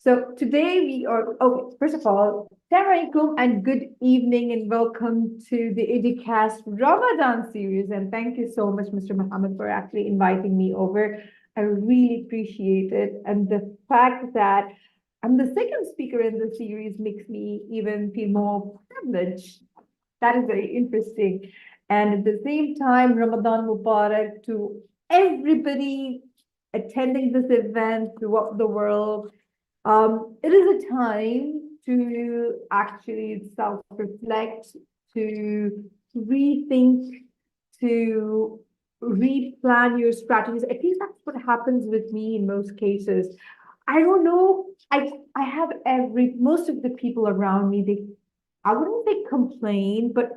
So today we are, okay, first of all, Assalamualaikum and good evening and welcome to the Educast Ramadan series. And thank you so much, Mr. Muhammad, for actually inviting me over. I really appreciate it. And the fact that I'm the second speaker in the series makes me even feel more privileged. That is very interesting. And at the same time, Ramadan Mubarak to everybody attending this event throughout the world. It is a time to actually self-reflect, to rethink, to replan your strategies. At least that's what happens with me in most cases. I don't know. I have most of the people around me, I wouldn't say complain, but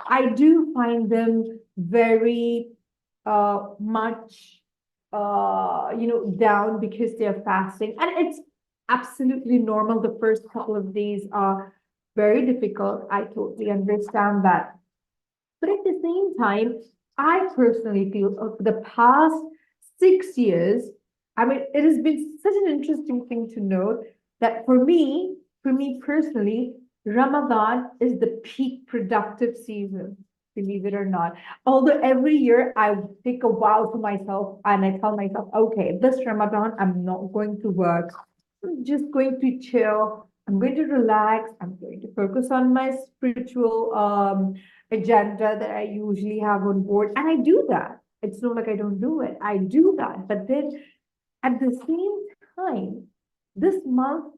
I do find them very much down because they're fasting. And it's absolutely normal. The first couple of days are very difficult. I totally understand that. But at the same time, I personally feel for the past 6 years, I mean, it has been such an interesting thing to note that for me personally, Ramadan is the peak productive season, believe it or not. Although every year I take a vow to myself and I tell myself, okay, this Ramadan, I'm not going to work. I'm just going to chill. I'm going to relax. I'm going to focus on my spiritual agenda that I usually have on board. And I do that. It's not like I don't do it. I do that. But then at the same time, this month,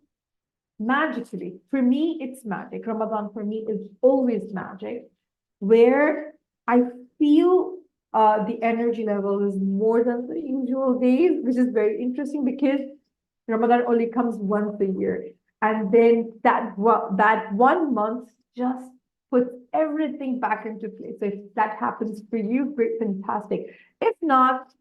magically, for me, it's magic. Ramadan for me is always magic, where I feel the energy level is more than the usual days, which is very interesting because Ramadan only comes once a year. And then that one month just puts everything back into place. So if that happens for you, great, fantastic. If not,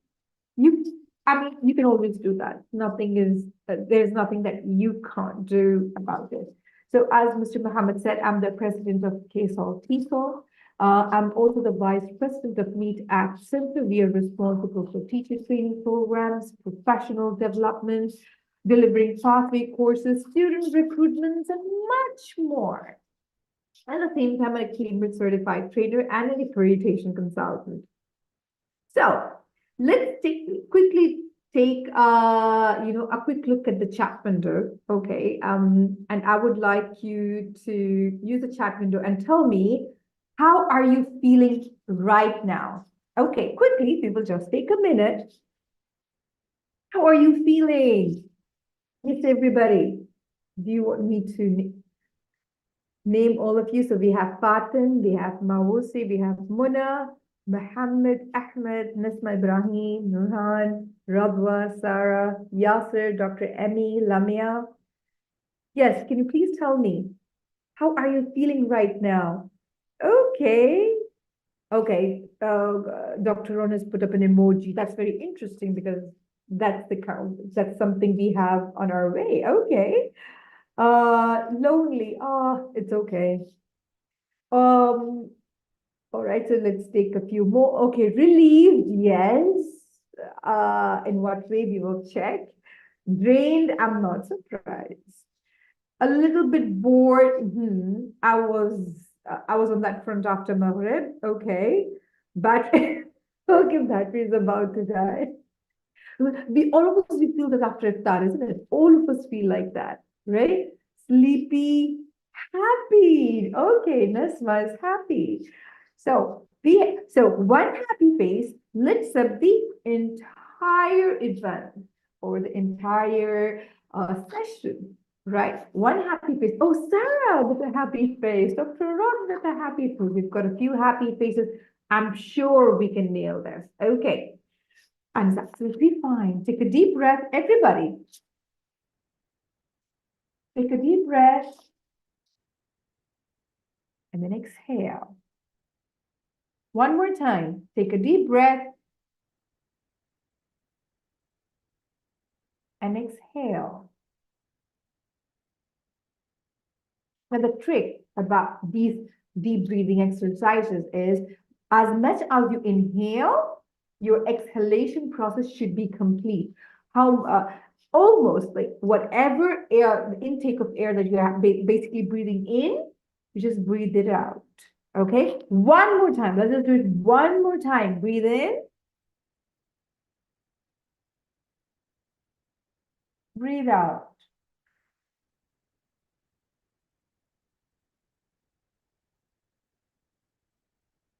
you, I mean, you can always do that. There's nothing that you can't do about it. So as Mr. Muhammad said, I'm the president of KSOL TESOL. I'm also the vice president of Meet Act Center. We are responsible for teacher training programs, professional development, delivering pathway courses, student recruitments, and much more. At the same time, I'm a Cambridge certified trainer and an accreditation consultant. So let's quickly take a quick look at the chat window. Okay. And I would like you to use the chat window and tell me, how are you feeling right now? Okay, quickly, people just take a minute. How are you feeling? Yes, everybody. Do you want me to name all of you? So we have Fatim, we have Mawusi, we have Muna, Muhammad, Ahmed, Nisma Ibrahim, Nurhan, Radwa, Sarah, Yasser, Dr. Emmy, Lamia. Yes, can you please tell me, how are you feeling right now? Okay. Okay. Dr. Ron has put up an emoji. That's very interesting because that's something we have on our way. Okay. Lonely. Oh, it's okay. All right, so let's take a few more. Okay, relieved, yes. In what way we will check. Drained, I'm not surprised. A little bit bored. I was on that front after Maghrib. Okay, but okay, battery is about to die. We all of us we feel that after iftar, isn't it? All of us feel like that, right? Sleepy, happy. Okay, Nasma is happy. So one happy face lifts up the entire event or the entire session, right? One happy face. Oh, Sarah with a happy face. Dr. Ron with a happy face. We've got a few happy faces. I'm sure we can nail this. Okay. And it's absolutely fine. Take a deep breath, everybody. Take a deep breath. And then exhale. One more time. Take a deep breath. And exhale. Now, the trick about these deep breathing exercises is as much as you inhale, your exhalation process should be complete. how almost like whatever air, the intake of air that you have basically breathing in, you just breathe it out. Okay, one more time. Let's just do it one more time. Breathe in, breathe out.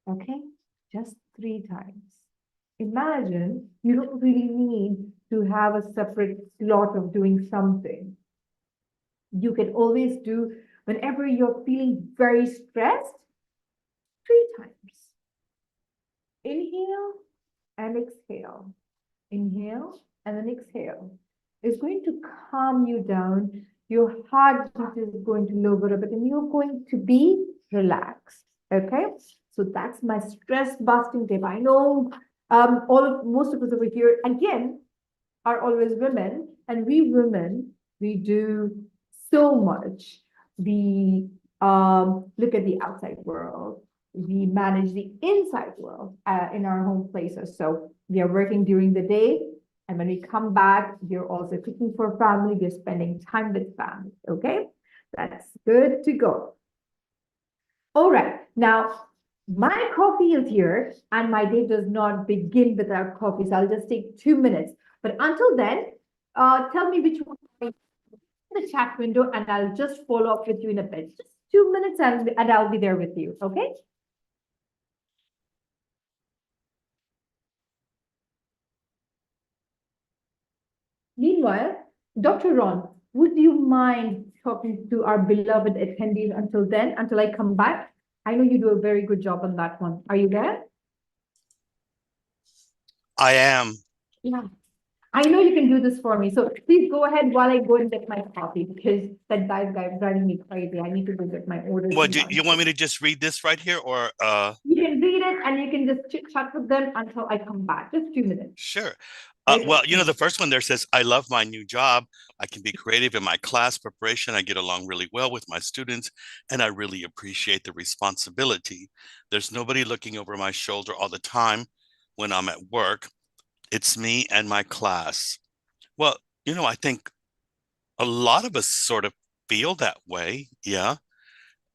Okay, just 3 times. Imagine you don't really need to have a separate slot of doing something. You can always do whenever you're feeling very stressed, 3 times. Inhale and exhale. Inhale and then exhale. It's going to calm you down. Your heart rate is going to lower a bit and you're going to be relaxed. Okay. So that's my stress busting tip. I know most of us over here again are always women, and we women, we do so much. We look at the outside world. We manage the inside world in our home places. So we are working during the day, and when we come back, we're also cooking for family. We're spending time with family. Okay, that's good to go. All right, now my coffee is here, and my day does not begin without coffee. So I'll just take 2 minutes. But until then, tell me which one in the chat window, and I'll just follow up with you in a bit. Just 2 minutes, and I'll be there with you. Okay. Meanwhile, Dr. Ron, would you mind talking to our beloved attendees until then, until I come back? I know you do a very good job on that one. Are you there? I am. Yeah. I know you can do this for me. So please go ahead while I go and get my coffee because that guy driving me crazy. I need to go get my orders. What do you want me to just read this right here, or You can read it and you can just chit chat with them until I come back. Just 2 minutes. Sure. Right? Well, the first one there says, I love my new job. I can be creative in my class preparation. I get along really well with my students, and I really appreciate the responsibility. There's nobody looking over my shoulder all the time when I'm at work. It's me and my class. Well, I think a lot of us sort of feel that way. Yeah.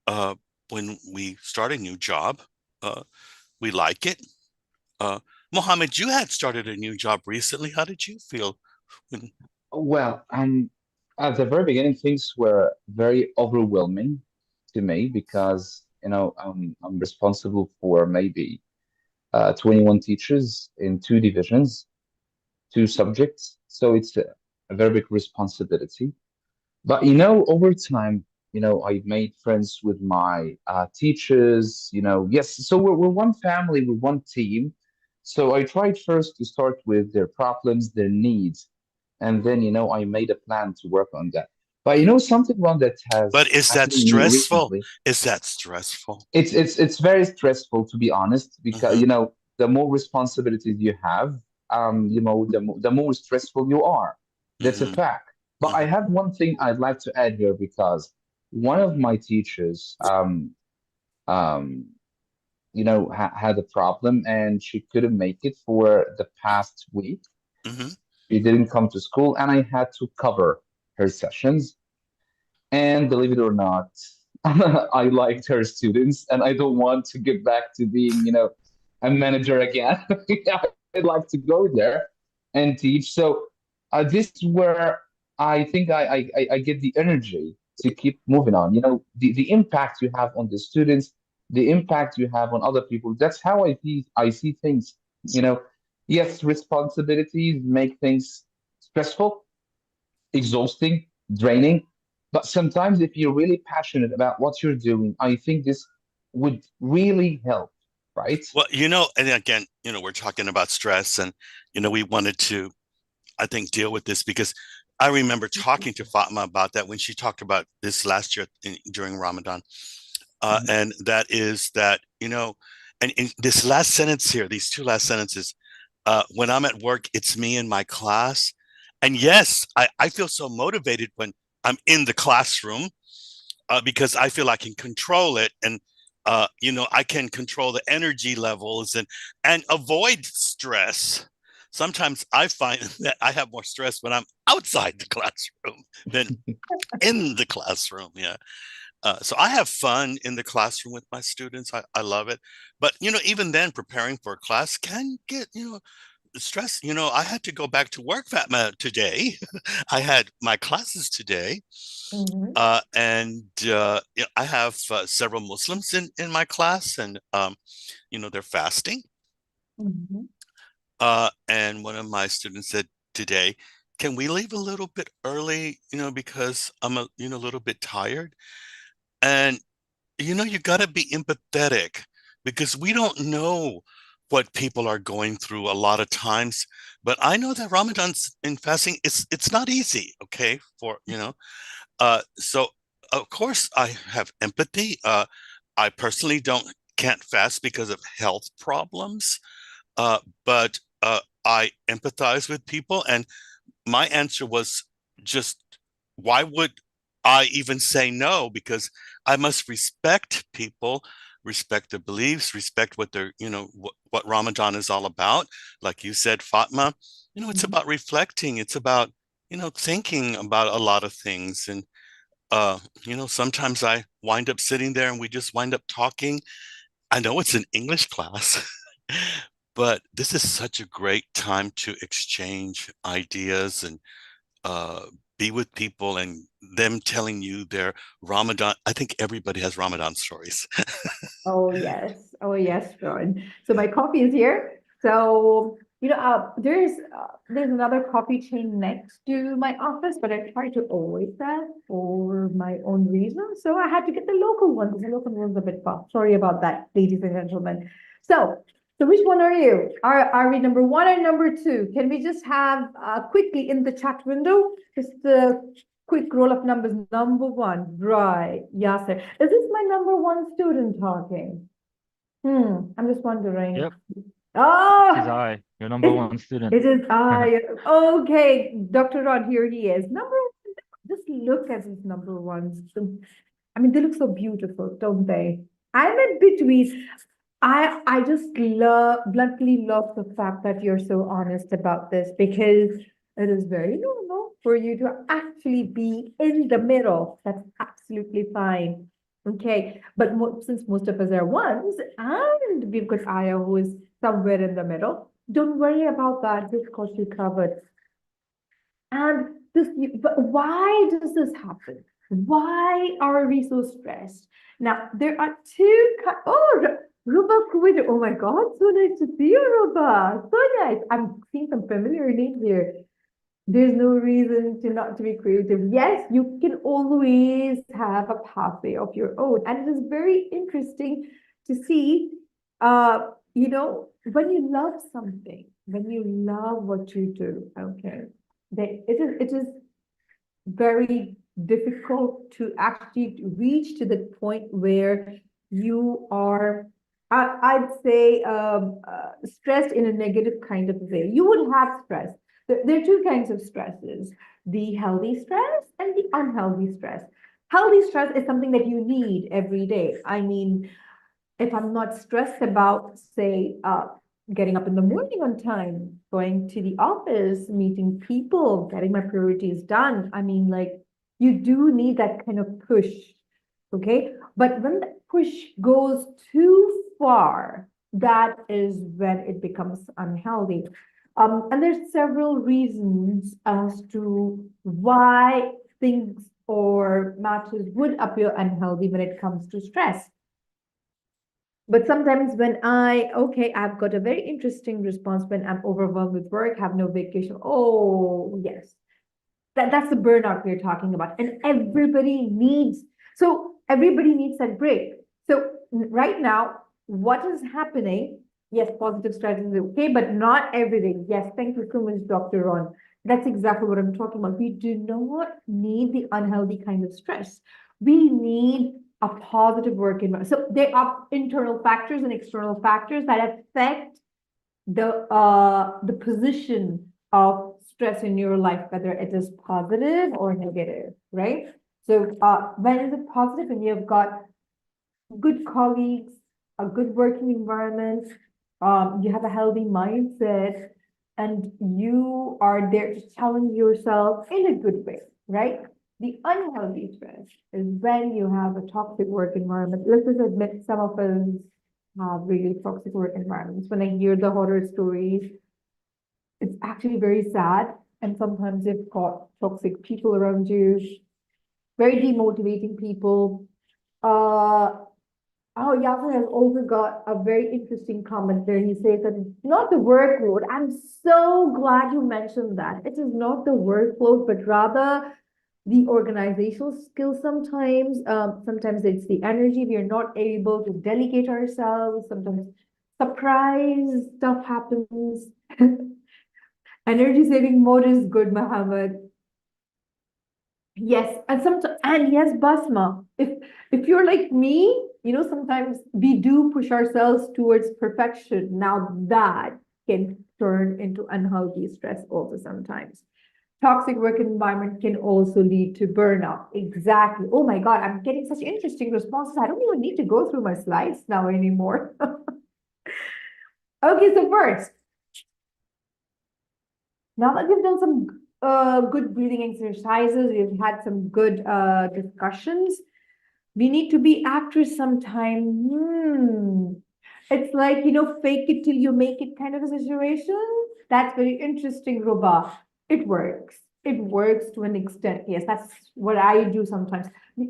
Uh, when we start a new job, uh, we like it. Uh, Mohammed, you had started a new job recently. How did you feel when? Well, at the very beginning, things were very overwhelming to me because, I'm responsible for maybe 21 teachers in 2 divisions, 2 subjects. So it's a very big responsibility. But over time, I made friends with my teachers. Yes, so we're one family, we're one team. So I tried first to start with their problems, their needs, and then I made a plan to work on that. But something wrong that But has is that happened to me stressful? recently. Is that stressful? It's very stressful, to be honest, because Mm-hmm. the more responsibilities you have, the more stressful you are. That's a Mm-hmm. fact. But I Mm-hmm. have one thing I'd like to add here because one of my teachers um had a problem and she couldn't make it for the past week. Mm-hmm. She didn't come to school and I had to cover her sessions. And believe it or not, I liked her students, and I don't want to get back to being, a manager again. I'd like to go there and teach. So this is where I think I get the energy to keep moving on. The impact you have on the students, the impact you have on other people. That's how I see things. You know, yes, responsibilities make things stressful, exhausting, draining. But sometimes, if you're really passionate about what you're doing, I think this would really help, right? Well, and again, we're talking about stress, and we wanted to, I think, deal with this because I remember talking to Fatima about that when she talked about this last year during Ramadan. Mhm. And that is that, and in this last sentence here, these two last sentences, when I'm at work, it's me and my class. And yes, I feel so motivated when I'm in the classroom because I feel I can control it. And, I can control the energy levels and avoid stress. sometimes I find that I have more stress when I'm outside the classroom than in the classroom. Yeah. So I have fun in the classroom with my students. I love it. But, even then preparing for a class can get, stress. I had to go back to work, Fatma, today. I had my classes today. Mhm, I have several Muslims in my class, and, they're fasting. mhm. And one of my students said today, can we leave a little bit early, because I'm a little bit tired. And you got to be empathetic because we don't know what people are going through a lot of times. But I know that Ramadan's in fasting, it's not easy, okay? So of course I have empathy. I personally can't fast because of health problems, but I empathize with people, and my answer was just, why would I even say no? Because I must respect people, respect their beliefs, respect what they're, what Ramadan is all about. Like you said, Fatma, it's Mhm. about reflecting. It's about, thinking about a lot of things. And, sometimes I wind up sitting there and we just wind up talking. I know it's an English class, but this is such a great time to exchange ideas and uh, be with people and them telling you their Ramadan. I think everybody has Ramadan stories. Oh yes, Ron. So my coffee is here. So there's another coffee chain next to my office, but I try to avoid that for my own reasons. So I had to get the local one because the local one's a bit far. Sorry about that, ladies and gentlemen. So which one are you? Are we number one or number two? Can we just have quickly in the chat window just the quick roll of numbers? Number one, right? Yasser. Is this my number one student talking? I'm just wondering. Yep, this is Oh, I, your number it, one student. it is I. Okay, Dr. Rod, here he is. Just look at these number ones. I mean, they look so beautiful, don't they? I'm in between. I just bluntly love the fact that you're so honest about this because it is very normal for you to actually be in the middle. That's absolutely fine. Okay, but since most of us are ones and we've got Aya who is somewhere in the middle, don't worry about that. This got you covered. And but why does this happen? Why are we so stressed? Now, there are Ruba Kuwaiti. Oh my God, so nice to see you, Ruba. So nice. I'm seeing some familiar names here. There's no reason to not to be creative. Yes, you can always have a pathway of your own. And it is very interesting to see, when you love something, when you love what you do, okay, it is very difficult to actually reach to the point where you are, I'd say, stressed in a negative kind of way. You would have stress. There are two kinds of stresses, the healthy stress and the unhealthy stress. Healthy stress is something that you need every day. I mean, if I'm not stressed about, say, getting up in the morning on time, going to the office, meeting people, getting my priorities done, I mean, like, you do need that kind of push, okay? But when the push goes too far, that is when it becomes unhealthy. And there's several reasons as to why things or matters would appear unhealthy when it comes to stress. But sometimes I've got a very interesting response when I'm overwhelmed with work, have no vacation. Oh, yes. That's the burnout we're talking about. And everybody needs that break. So right now, what is happening? Yes, positive strategy is okay, but not everything. Yes, thank you so much, Dr. Ron. That's exactly what I'm talking about. We do not need the unhealthy kind of stress. We need a positive work environment. So there are internal factors and external factors that affect the position of stress in your life, whether it is positive or negative, right? So when is it positive? When you've got good colleagues, a good working environment, you have a healthy mindset, and you are there to challenge yourself in a good way, right? The unhealthy stress is when you have a toxic work environment. Let's just admit some of us have really toxic work environments. When I hear the horror stories, it's actually very sad. And sometimes you've got toxic people around you, very demotivating people. Uh, oh, Yasser has also got a very interesting comment there. He says that it's not the workload. I'm so glad you mentioned that. It is not the workload, but rather the organizational skills sometimes. Sometimes it's the energy. We are not able to delegate ourselves. Sometimes surprise stuff happens. Energy saving mode is good, Mohammed. Yes, and yes, Basma. If you're like me, sometimes we do push ourselves towards perfection. Now that can turn into unhealthy stress also sometimes. Toxic work environment can also lead to burnout. Exactly. Oh my God, I'm getting such interesting responses. I don't even need to go through my slides now anymore. Okay, so first, now that we've done some good breathing exercises, we've had some good discussions, we need to be actors sometime. It's like, fake it till you make it kind of a situation. That's very interesting, Ruba. It works. It works to an extent. Yes, that's what I do sometimes.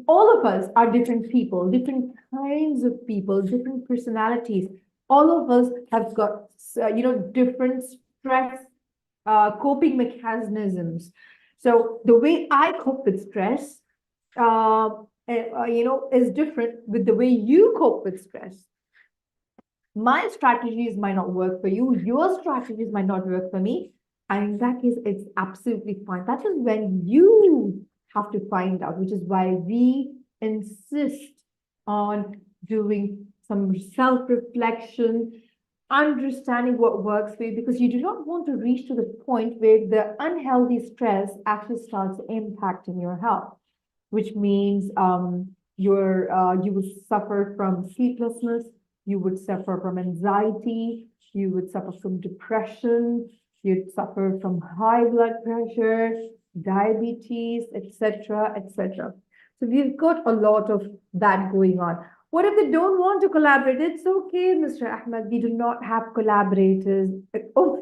All of us are different people, different kinds of people, different personalities. All of us have got, different stress coping mechanisms. So the way I cope with stress, is different with the way you cope with stress. My strategies might not work for you. Your strategies might not work for me. And in that case, it's absolutely fine. That is when you have to find out, which is why we insist on doing some self-reflection, understanding what works for you, because you do not want to reach to the point where the unhealthy stress actually starts impacting your health, which means you will suffer from sleeplessness, you would suffer from anxiety, you would suffer from depression, you'd suffer from high blood pressure, diabetes, etc., etc. So we've got a lot of that going on. What if they don't want to collaborate? It's okay, Mr. Ahmed. We do not have collaborators. Oh,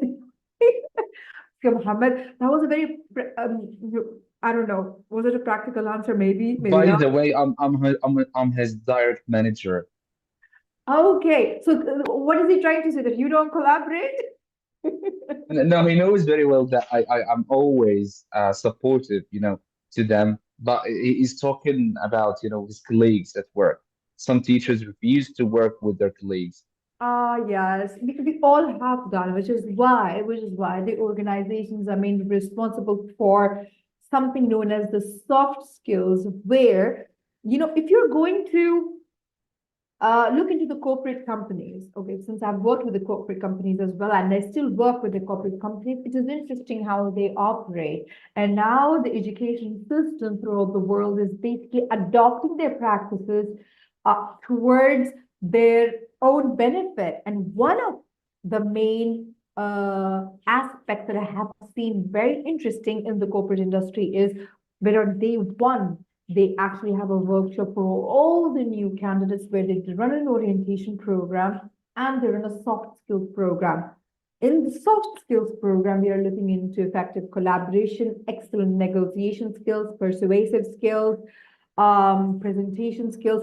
Muhammad, that was a very, I don't know, was it a practical answer? Maybe, maybe By not. the way, I'm his direct manager. Okay, so what is he trying to say? That you don't collaborate? No, he knows very well that I'm always supportive, to them. But he's talking about, his colleagues at work. Some teachers refuse to work with their colleagues. Yes, we all have done, which is why the organizations are mainly responsible for something known as the soft skills, where, if you're going to look into the corporate companies. Okay, since I've worked with the corporate companies as well, and I still work with the corporate companies, it is interesting how they operate. And now the education system throughout the world is basically adopting their practices towards their own benefit. And one of the main aspects that I have seen very interesting in the corporate industry is where on day one, they actually have a workshop for all the new candidates where they run an orientation program and they run a soft skills program. In the soft skills program, we are looking into effective collaboration, excellent negotiation skills, persuasive skills, presentation skills,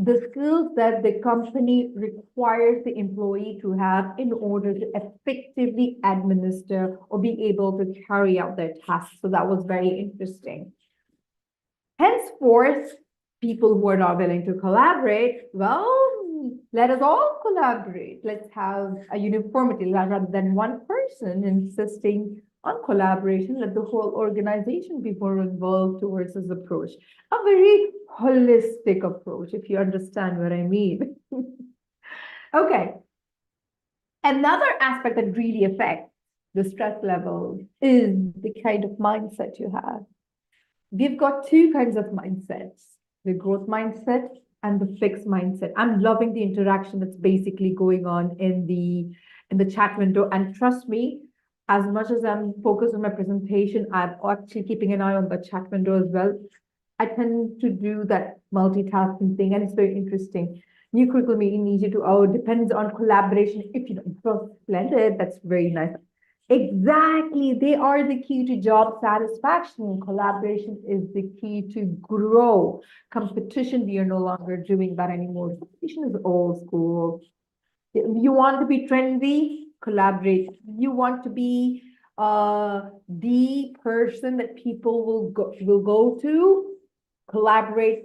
the skills that the company requires the employee to have in order to effectively administer or be able to carry out their tasks. So that was very interesting. Henceforth, people who are not willing to collaborate, well, let us all collaborate. Let's have a uniformity rather than one person insisting on collaboration. Let the whole organization be more involved towards this approach. A very holistic approach, if you understand what I mean. Okay. Another aspect that really affects the stress level is the kind of mindset you have. We've got two kinds of mindsets, the growth mindset and the fixed mindset. I'm loving the interaction that's basically going on in the chat window. And trust me, as much as I'm focused on my presentation, I'm actually keeping an eye on the chat window as well. I tend to do that multitasking thing, and it's very interesting. New curriculum meeting needs you to, oh, depends on collaboration. If you don't, well, splendid, that's very nice. Exactly, they are the key to job satisfaction. Collaboration is the key to grow. Competition, we are no longer doing that anymore. Competition is old school. You want to be trendy, collaborate. You want to be the person that people will go to, collaborate.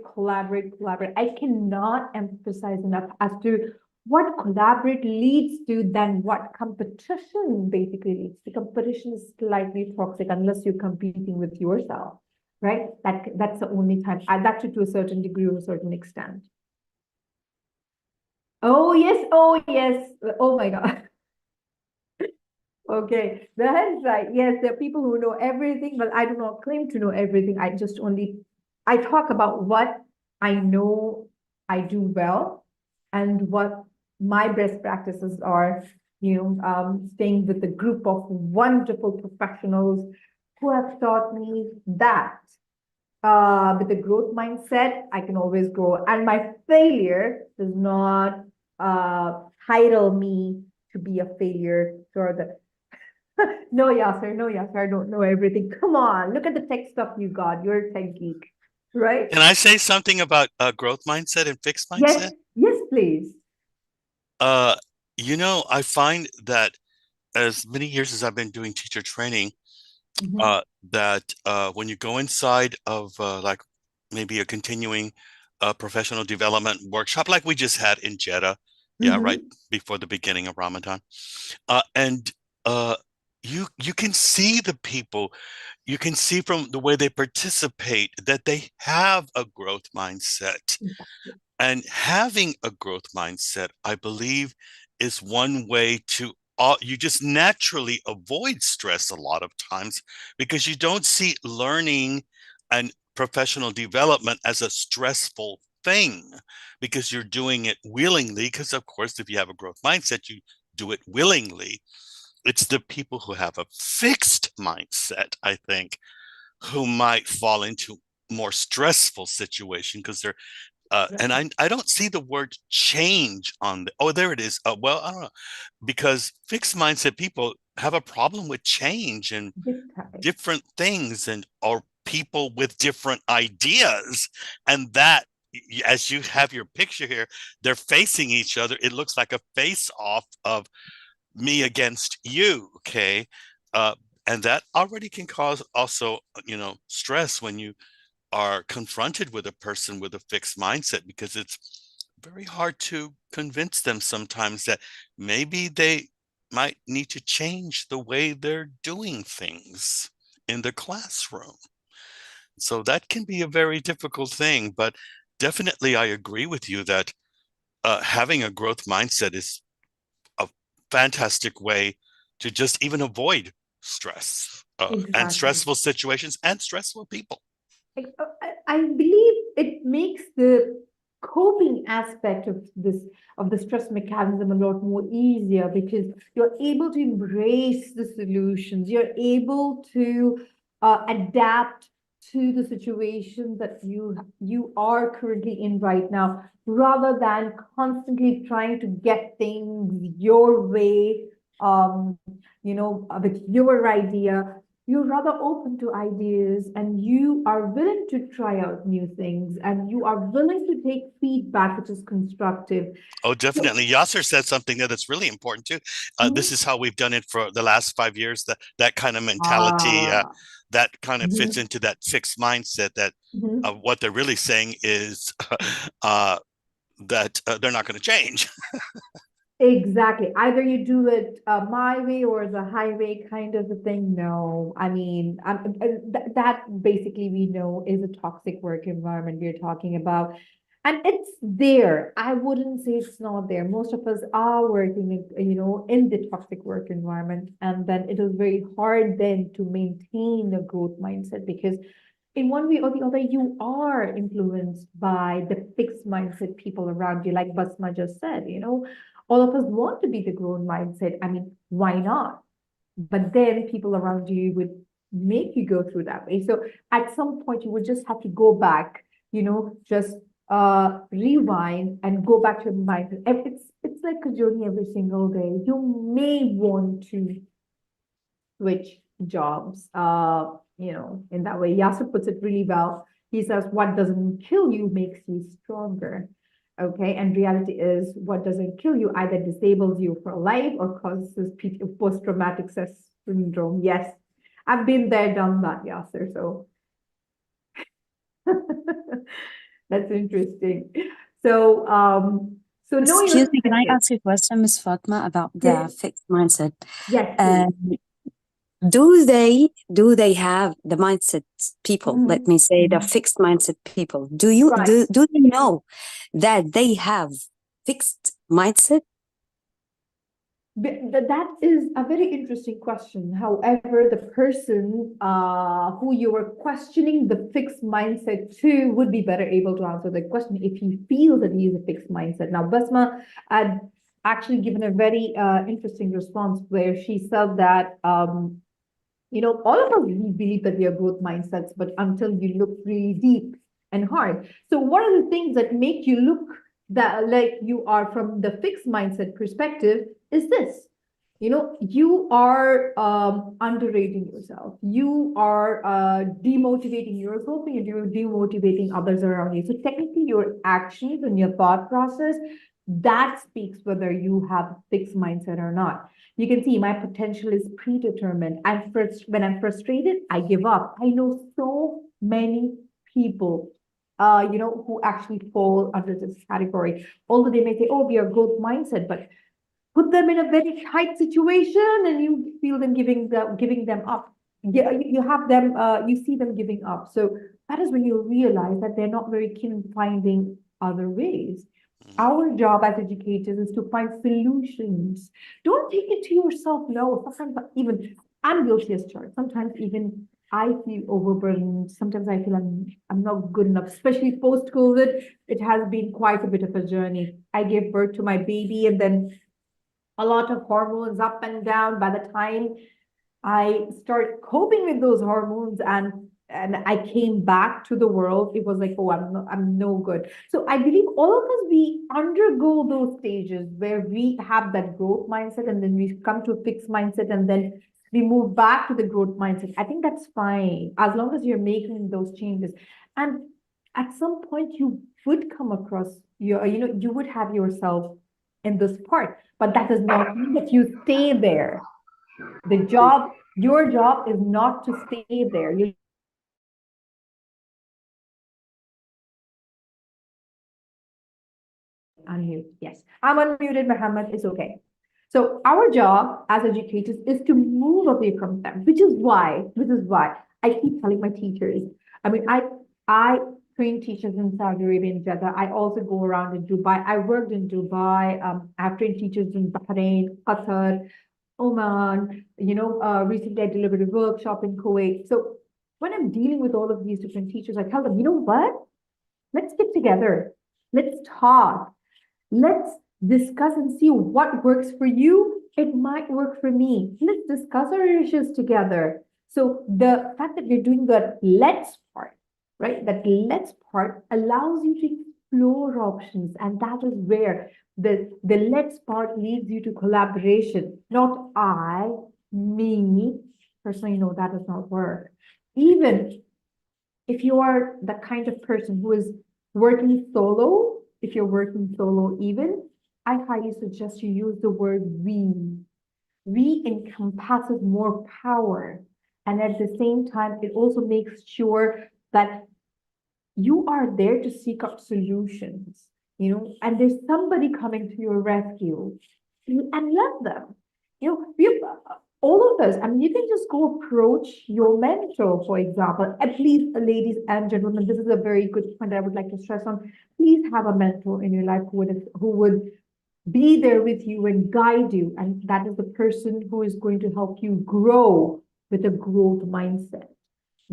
I cannot emphasize enough as to what collaborate leads to than what competition basically leads. The competition is slightly toxic unless you're competing with yourself, right? That's the only time. That to a certain degree or a certain extent. Oh yes, oh yes, oh my God. Okay, that's right. Yes, there are people who know everything, but I do not claim to know everything. I talk about what I know I do well and what my best practices are, staying with a group of wonderful professionals who have taught me that with a growth mindset, I can always grow. And my failure does not title me to be a failure or the no, Yasser, I don't know everything. Come on, look at the tech stuff you got. You're a tech geek, right? Can I say something about growth mindset and fixed mindset? Yes, please. Uh, I find that as many years as I've been doing teacher training, Mhm. that when you go inside of like maybe a continuing professional development workshop like we just had in Jeddah, yeah, right Mhm. before the beginning of Ramadan, and uh, you can see the people, you can see from the way they participate that they have a growth mindset. And having a growth mindset, I believe, is one way to you just naturally avoid stress a lot of times because you don't see learning and professional development as a stressful thing because you're doing it willingly. Because, of course, if you have a growth mindset, you do it willingly. It's the people who have a fixed mindset, I think, who might fall into more stressful situation because they're and I don't see the word change on the, oh, there it is. Well, I don't know, because fixed mindset people have a problem with change and Big time. different things and or people with different ideas. And that, as you have your picture here, they're facing each other. It looks like a face off of me against you. Okay. Uh, and that already can cause also, stress when you are confronted with a person with a fixed mindset because it's very hard to convince them sometimes that maybe they might need to change the way they're doing things in the classroom. So that can be a very difficult thing, but definitely I agree with you that having a growth mindset is a fantastic way to just even avoid stress and Exactly. stressful situations and stressful people. I believe it makes the coping aspect of the stress mechanism a lot more easier because you're able to embrace the solutions. You're able to adapt to the situation that you are currently in right now, rather than constantly trying to get things your way, with your idea. You're rather open to ideas and you are willing to try out new things and you are willing to take feedback which is constructive. Oh, So, definitely. Yasser said something there that's really important too. This mhm. is how we've done it for the last 5 years. That kind of mentality, Ah, that kind of fits mhm, into that fixed mindset. That mhm. what they're really saying is uh, that they're not going to change. Exactly. Either you do it my way or the highway kind of a thing. No, I mean, that basically we know is a toxic work environment we're talking about. And it's there. I wouldn't say it's not there. Most of us are working, in the toxic work environment. And then it is very hard then to maintain a growth mindset because in one way or the other, you are influenced by the fixed mindset people around you, like Basma just said, all of us want to be the growth mindset. I mean, why not? but then people around you would make you go through that way. So at some point you would just have to go back, just rewind and go back to your mind. And it's like a journey every single day. You may want to switch jobs, in that way. Yasser puts it really well. He says, what doesn't kill you makes you stronger. Okay, and reality is what doesn't kill you either disables you for life or causes post-traumatic stress syndrome. Yes, I've been there, done that, Yasser. So that's interesting. So, know your Excuse me, can I limits. ask you a question, Ms. Fatma, about the Yes, fixed mindset? yes, Uh, please. do they have the mindset people, let me say the Mhm. fixed mindset people? Do you Right. do they know that they have fixed mindset? That is a very interesting question. However, the person who you were questioning the fixed mindset to would be better able to answer the question if he feels that he is a fixed mindset. Now, Basma had actually given a very interesting response where she said that all of us we believe that we are growth mindsets, but until you look really deep and hard. So, what are the things that make you look that like you are from the fixed mindset perspective? Is this? You are underrating yourself. You are demotivating yourself, and you're demotivating others around you. So technically, your actions and your thought process that speaks whether you have fixed mindset or not. You can see my potential is predetermined. When I'm frustrated, I give up. I know so many people, who actually fall under this category. Although they may say, "Oh, we are growth mindset," but put them in a very tight situation, and you feel them giving them up. Yeah, you have them. You see them giving up. So that is when you realize that they're not very keen in finding other ways. Our job as educators is to find solutions. Don't take it to yourself. No, sometimes even I'm guilty as charged. Sometimes even I feel overburdened. Sometimes I feel I'm not good enough, especially post COVID. It has been quite a bit of a journey. I gave birth to my baby, and then a lot of hormones up and down. By the time I started coping with those hormones and I came back to the world, it was like, oh, I'm no good. So I believe all of us, we undergo those stages where we have that growth mindset, and then we come to a fixed mindset, and then we move back to the growth mindset. I think that's fine as long as you're making those changes. And at some point you would come across you would have yourself in this part, but that does not mean that you stay there. Your job is not to stay there. You unmute. Yes, I'm unmuted, Muhammad. It's okay. So our job as educators is to move away from them, which is why I keep telling my teachers. I mean, I train teachers in Saudi Arabia and Jeddah. I also go around in Dubai. I worked in Dubai. I've trained teachers in Bahrain, Qatar, Oman. Recently I delivered a workshop in Kuwait. So when I'm dealing with all of these different teachers, I tell them, you know what? Let's get together. Let's talk. Let's discuss and see what works for you. It might work for me. Let's discuss our issues together. So the fact that you're doing the let's part, right? That let's part allows you to explore options. And that is where the let's part leads you to collaboration, not I, me. Personally, no, that does not work. Even if you are the kind of person who is working solo, if you're working solo even, I highly suggest you use the word we. We encompasses more power. And at the same time, it also makes sure that you are there to seek out solutions, and there's somebody coming to your rescue, and let them. We all of us, I mean, you can just go approach your mentor, for example. At least, ladies and gentlemen, this is a very good point I would like to stress on. Please have a mentor in your life who would be there with you and guide you. And that is the person who is going to help you grow with a growth mindset.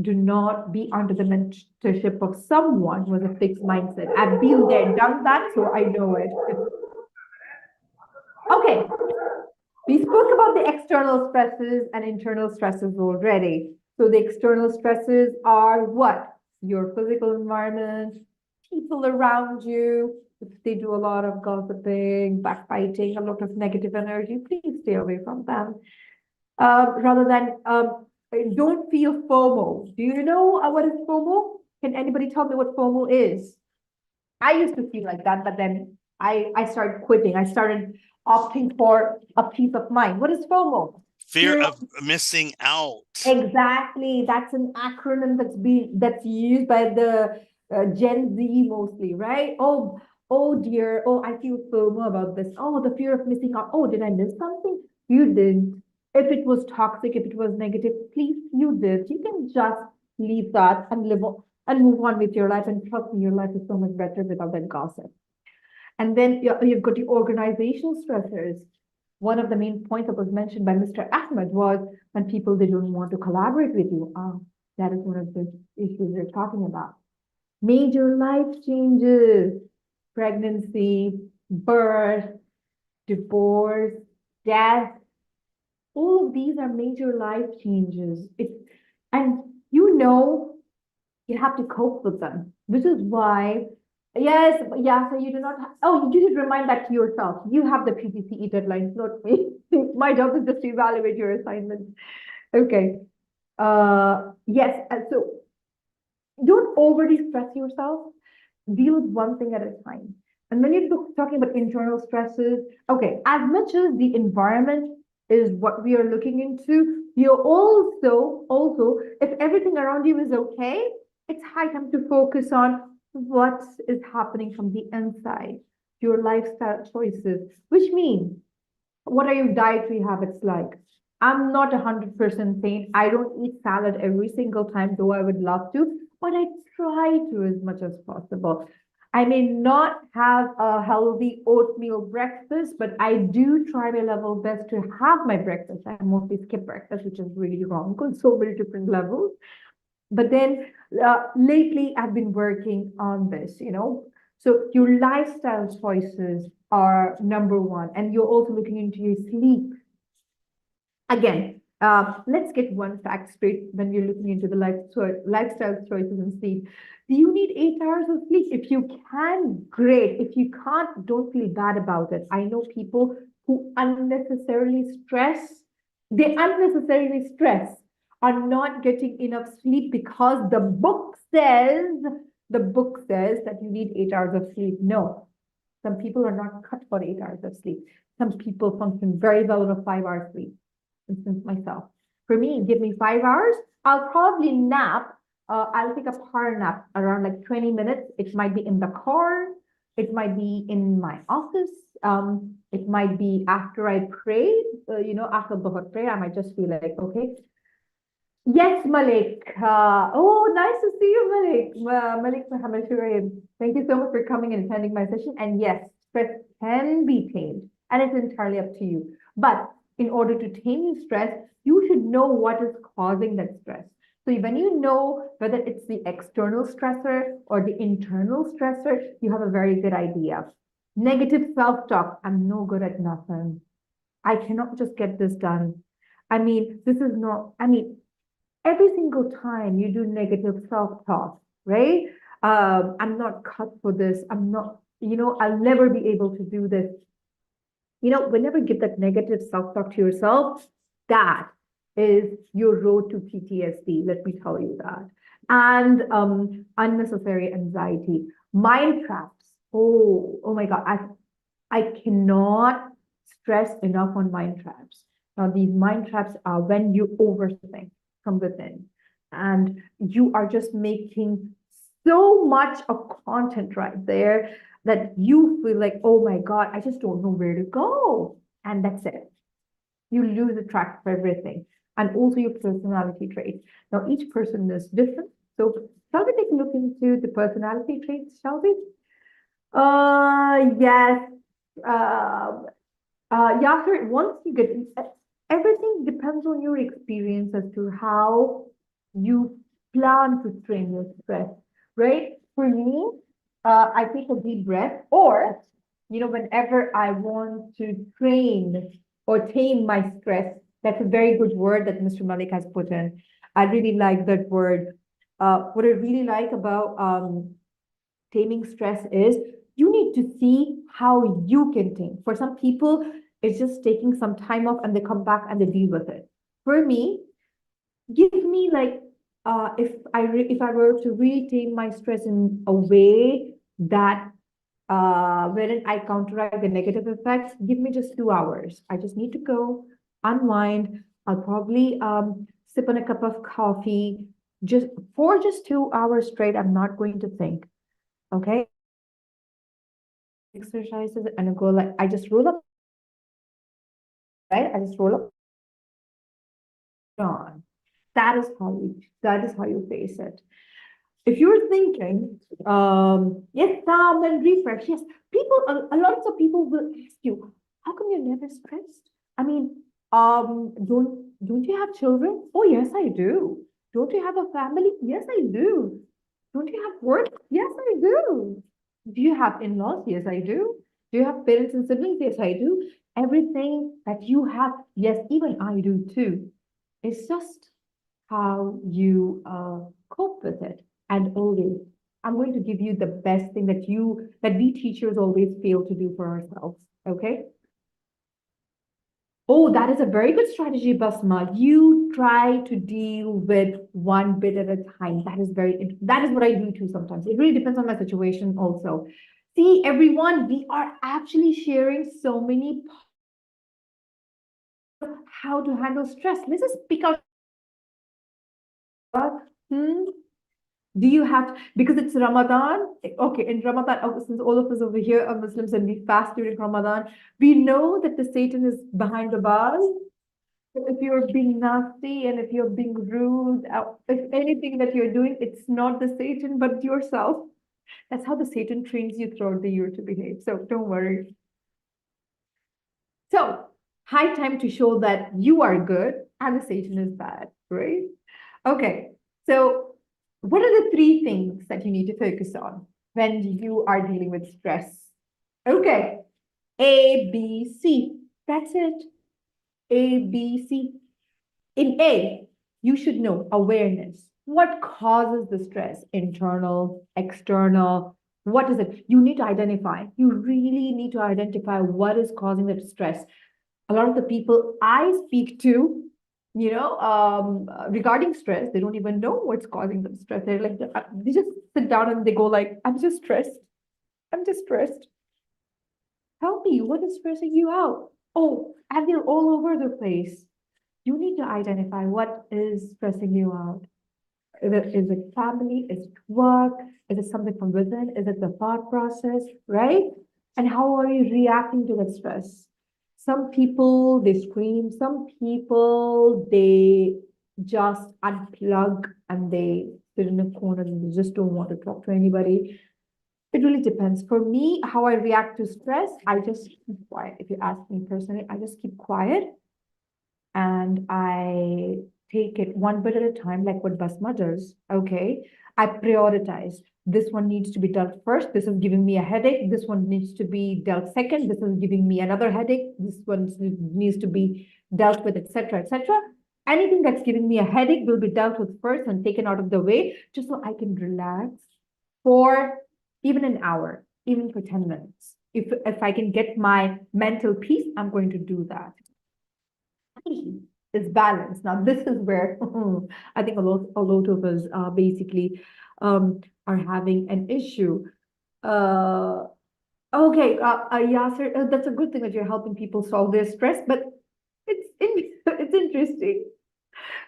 Do not be under the mentorship of someone who has a fixed mindset. I've been there, done that, so I know it. Okay. We spoke about the external stresses and internal stresses already. So the external stresses are what? Your physical environment, people around you. If they do a lot of gossiping, backbiting, a lot of negative energy, please stay away from them. Rather than don't feel FOMO. Do you know what is FOMO? Can anybody tell me what FOMO is? I used to feel like that, but then I started quitting. I started opting for a peace of mind. What is FOMO? Fear of missing out. Exactly. That's an acronym that's used by the Gen Z mostly, right? Oh dear. Oh, I feel FOMO about this. Oh, the fear of missing out. Oh, did I miss something? You didn't. If it was toxic, if it was negative, please, you did. You can just leave that and live on and move on with your life. And trust me, your life is so much better without that gossip. And then you've got the organizational stressors. One of the main points that was mentioned by Mr. Ahmed was when people they don't want to collaborate with you. That is one of the issues we're talking about. Major life changes, pregnancy, birth, divorce, death. All of these are major life changes. And you have to cope with them, which is why, yes, yeah, so you do not, you should remind that to yourself. You have the PGCE deadlines, not me. My job is just to evaluate your assignments. Okay. Yes, and so don't overly stress yourself. Deal with one thing at a time. And when you're talking about internal stresses, okay, as much as the environment is what we are looking into, you're also, if everything around you is okay, it's high time to focus on what is happening from the inside, your lifestyle choices, which means what are your dietary habits like? I'm not 100% saying I don't eat salad every single time, though I would love to, but I try to as much as possible. I may not have a healthy oatmeal breakfast, but I do try my level best to have my breakfast. I mostly skip breakfast, which is really wrong on so many different levels. But then lately, I've been working on this, So your lifestyle choices are number one, and you're also looking into your sleep. Again, let's get one fact straight when you're looking into the lifestyle choices and sleep. Do you need 8 hours of sleep? If you can, great. If you can't, don't feel bad about it. I know people who unnecessarily stress. They unnecessarily stress on not getting enough sleep because the book says that you need 8 hours of sleep. No, some people are not cut for 8 hours of sleep. Some people function very well on a 5 hour sleep. Instance myself. For me, give me 5 hours, I'll probably nap. I'll take a power nap around like 20 minutes. It might be in the car, it might be in my office, it might be after I pray, after the prayer, I might just feel like, okay. Yes, Malik. Nice to see you, Malik. Malik Muhammad Shuraim. Thank you so much for coming and attending my session. And yes, stress can be tamed, and it's entirely up to you. But in order to tame your stress, you should know what is causing that stress. So when you know whether it's the external stressor or the internal stressor, you have a very good idea. Negative self-talk. I'm no good at nothing. I cannot just get this done. Every single time you do negative self-talk, right? I'm not cut for this. I'm not, I'll never be able to do this. Whenever you give that negative self-talk to yourself, that is your road to PTSD, let me tell you that. And unnecessary anxiety, mind traps. Oh my God, I cannot stress enough on mind traps. Now, these mind traps are when you overthink from within, and you are just making so much of content right there that you feel like, oh my God, I just don't know where to go. And that's it. You lose the track of everything. And also your personality traits. Now, each person is different. So shall we take a look into the personality traits, shall we? Yes. Yasser, once you get, everything depends on your experience as to how you plan to train your stress, right? For me, I take a deep breath, or, whenever I want to train or tame my stress. That's a very good word that Mr. Malik has put in. I really like that word. What I really like about taming stress is you need to see how you can tame. For some people, it's just taking some time off and they come back and they deal with it. For me, give me like if I were to really tame my stress in a way that wherein I counteract the negative effects, give me just 2 hours. I just need to go unwind. I'll probably sip on a cup of coffee just for just 2 hours straight. I'm not going to think. Okay. Exercises and I go like I just roll up, right? I just roll up on. That is how you face it. If you're thinking, yes, calm and refresh, yes, people, a lot of people will ask you, how come you're never stressed? I mean, don't you have children? Oh, yes, I do. Don't you have a family? Yes, I do. Don't you have work? Yes, I do. Do you have in-laws? Yes, I do. Do you have parents and siblings? Yes, I do. Everything that you have, yes, even I do too. It's just how you cope with it. And always, I'm going to give you the best thing that we teachers always fail to do for ourselves. Okay. Oh, that is a very good strategy, Basma. You try to deal with one bit at a time. That is what I do too sometimes. It really depends on my situation also. See, everyone, we are actually sharing so many how to handle stress. Let's just pick out. Hmm. Do you have, because it's Ramadan, okay, in Ramadan, since all of us over here are Muslims and we fast during Ramadan, we know that the Satan is behind the bars. If you're being nasty and if you're being rude, if anything that you're doing, it's not the Satan, but yourself. That's how the Satan trains you throughout the year to behave. So don't worry. So, high time to show that you are good and the Satan is bad, right? Okay, so what are the 3 things that you need to focus on when you are dealing with stress? Okay, A, B, C. That's it. A, B, C. In A, you should know awareness. What causes the stress? Internal, external. What is it? You need to identify. You really need to identify what is causing the stress. A lot of the people I speak to, regarding stress, they don't even know what's causing them stress. They're like, they just sit down and they go like, I'm just stressed. I'm just stressed. Tell me, what is stressing you out? Oh, and they're all over the place. You need to identify what is stressing you out. Is it family? Is it work? Is it something from within? Is it the thought process, right? And how are you reacting to that stress? Some people, they scream. Some people, they just unplug and they sit in a corner and they just don't want to talk to anybody. It really depends. For me, how I react to stress, I just keep quiet. If you ask me personally, I just keep quiet and I take it one bit at a time, like what Basma does. Okay. I prioritize. This one needs to be dealt first. This is giving me a headache. This one needs to be dealt second. This is giving me another headache. This one needs to be dealt with, etc., etc. Anything that's giving me a headache will be dealt with first and taken out of the way, just so I can relax for even an hour, even for 10 minutes. If I can get my mental peace, I'm going to do that. Is balance. Now, this is where I think a lot of us basically are having an issue. Okay, Yasser, that's a good thing that you're helping people solve their stress, but it's interesting.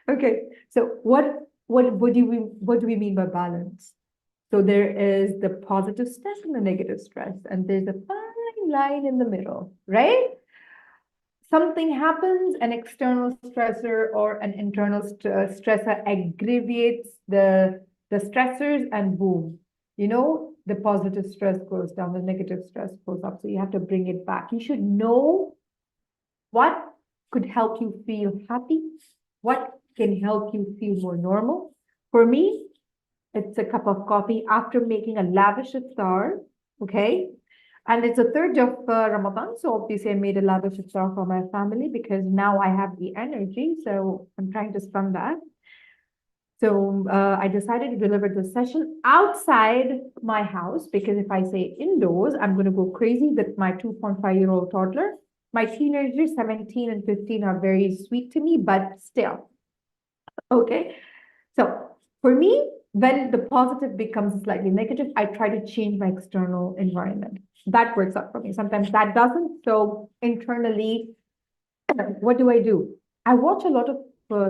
Okay, so what do we mean by balance? So there is the positive stress and the negative stress, and there's a fine line in the middle, right? Something happens, an external stressor or an internal stressor aggravates the stressors, and boom, the positive stress goes down, the negative stress goes up. So you have to bring it back. You should know what could help you feel happy, what can help you feel more normal. For me, it's a cup of coffee after making a lavish iftar, okay? And it's the third day of Ramadan, so obviously I made a lavish iftar for my family because now I have the energy, so I'm trying to spend that. So I decided to deliver the session outside my house because if I say indoors, I'm going to go crazy with my 2.5-year-old toddler. My teenagers, 17 and 15, are very sweet to me, but still. Okay. So for me, when the positive becomes slightly negative, I try to change my external environment. That works out for me. Sometimes that doesn't. So internally, what do? I watch a lot of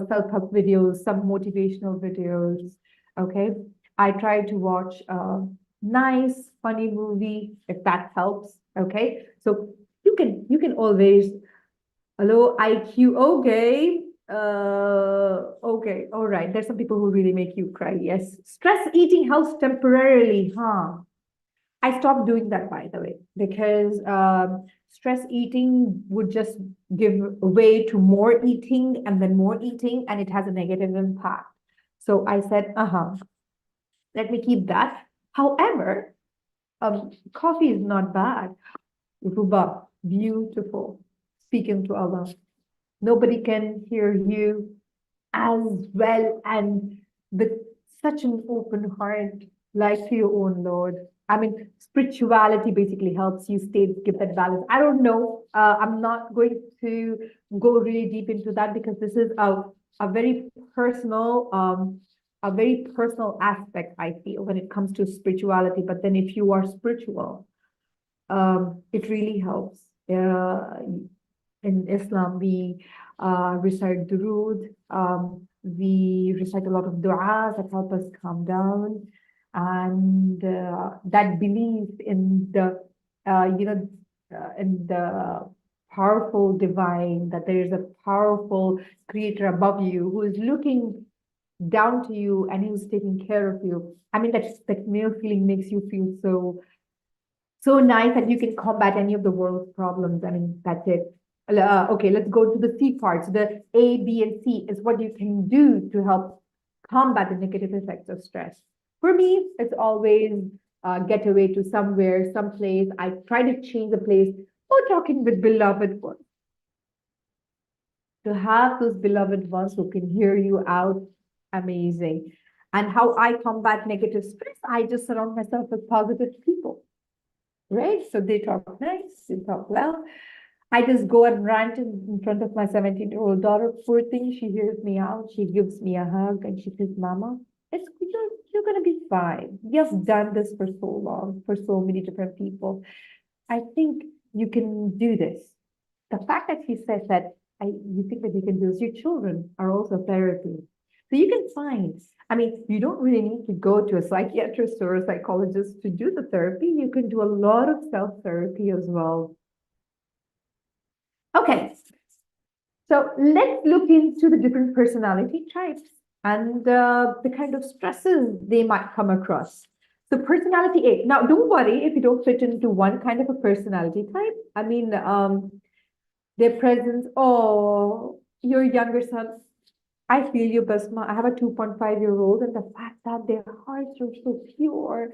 self-help videos, some motivational videos. Okay. I try to watch a nice, funny movie if that helps. Okay. So you can always, hello, IQ, okay. Okay, all right. There's some people who really make you cry. Yes. Stress eating helps temporarily, huh? I stopped doing that, by the way, because stress eating would just give way to more eating and then more eating, and it has a negative impact. So I said, let me keep that. However, coffee is not bad. Ruba, beautiful. Speaking to Allah. Nobody can hear you as well and with such an open heart, like to your own Lord. I mean, spirituality basically helps you give that balance. I don't know. I'm not going to go really deep into that because this is a very personal, a very personal aspect, I feel, when it comes to spirituality. But then if you are spiritual, it really helps. In Islam, we recite durood, we recite a lot of du'as that help us calm down, and that belief in the, in the powerful divine, that there is a powerful creator above you who is looking down to you and who's taking care of you. I mean, that male feeling makes you feel so nice that you can combat any of the world's problems. I mean, that's it. Okay, let's go to the C part. So the A, B, and C is what you can do to help combat the negative effects of stress. For me, it's always get away to somewhere, someplace. I try to change the place or talking with beloved ones. To have those beloved ones who can hear you out, amazing. And how I combat negative stress, I just surround myself with positive people, right? So they talk nice, they talk well. I just go and rant in front of my 17-year-old daughter. Poor thing, she hears me out. She gives me a hug and she says, Mama, you're going to be fine. You've done this for so long, for so many different people. I think you can do this. The fact that she says that, you think that you can do this, your children are also therapy. So you can find, I mean, you don't really need to go to a psychiatrist or a psychologist to do the therapy. You can do a lot of self-therapy as well. Okay, so let's look into the different personality types and the kind of stresses they might come across. So personality A. Now, don't worry if you don't fit into one kind of a personality type. I mean, their presence, oh, your younger son, I feel you, Basma. I have a 2.5-year-old, and the fact that their hearts are so pure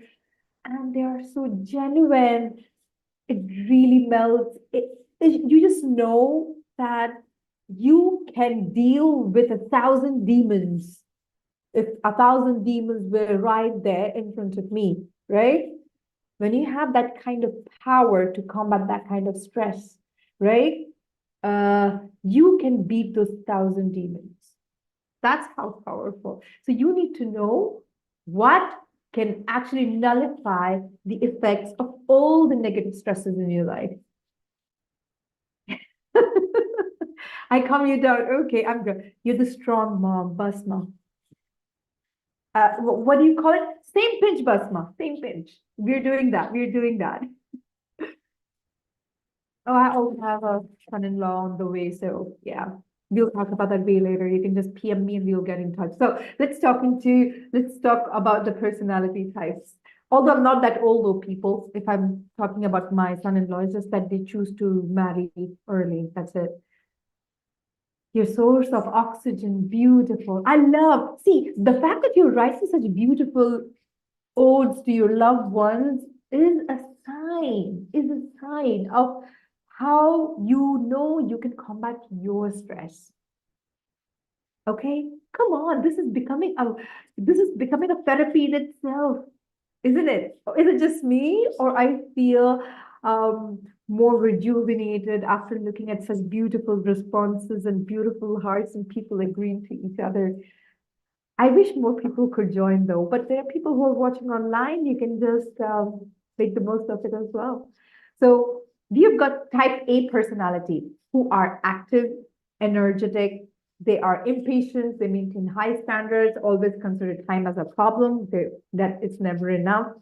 and they are so genuine, it really melts. You just know that you can deal with 1,000 demons if 1,000 demons were right there in front of me, right? When you have that kind of power to combat that kind of stress, right? You can beat those 1,000 demons. That's how powerful. So you need to know what can actually nullify the effects of all the negative stresses in your life. I calm you down. Okay, I'm good. You're the strong mom, Basma. What do you call it? Same pinch, Basma. Same pinch. We're doing that. We're doing that. Oh, I also have a son-in-law on the way, so yeah. We'll talk about that way later. You can just PM me and we'll get in touch. So let's talk about the personality types. Although I'm not that old, though, people, if I'm talking about my son-in-law, it's just that they choose to marry early. That's it. Your source of oxygen, beautiful. See, the fact that you're writing such beautiful odes to your loved ones is a sign of how you know you can combat your stress. Okay, come on, this is becoming a therapy in itself, isn't it? Is it just me, or I feel more rejuvenated after looking at such beautiful responses and beautiful hearts and people agreeing to each other? I wish more people could join though, but there are people who are watching online. You can just make the most of it as well. So we've got type A personality who are active, energetic, they are impatient, they maintain high standards, always consider time as a problem, that it's never enough.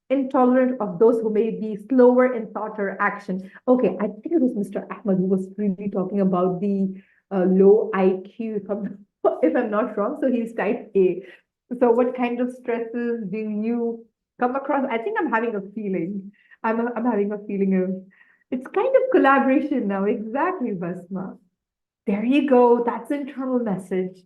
Intolerant of those who may be slower in thought or action. Okay, I think it was Mr. Ahmed who was really talking about the low IQ, if I'm not wrong. So he's type A. So what kind of stresses do you come across? I think I'm having a feeling. I'm having a feeling of it's kind of collaboration now. Exactly, Basma. There you go. That's internal message.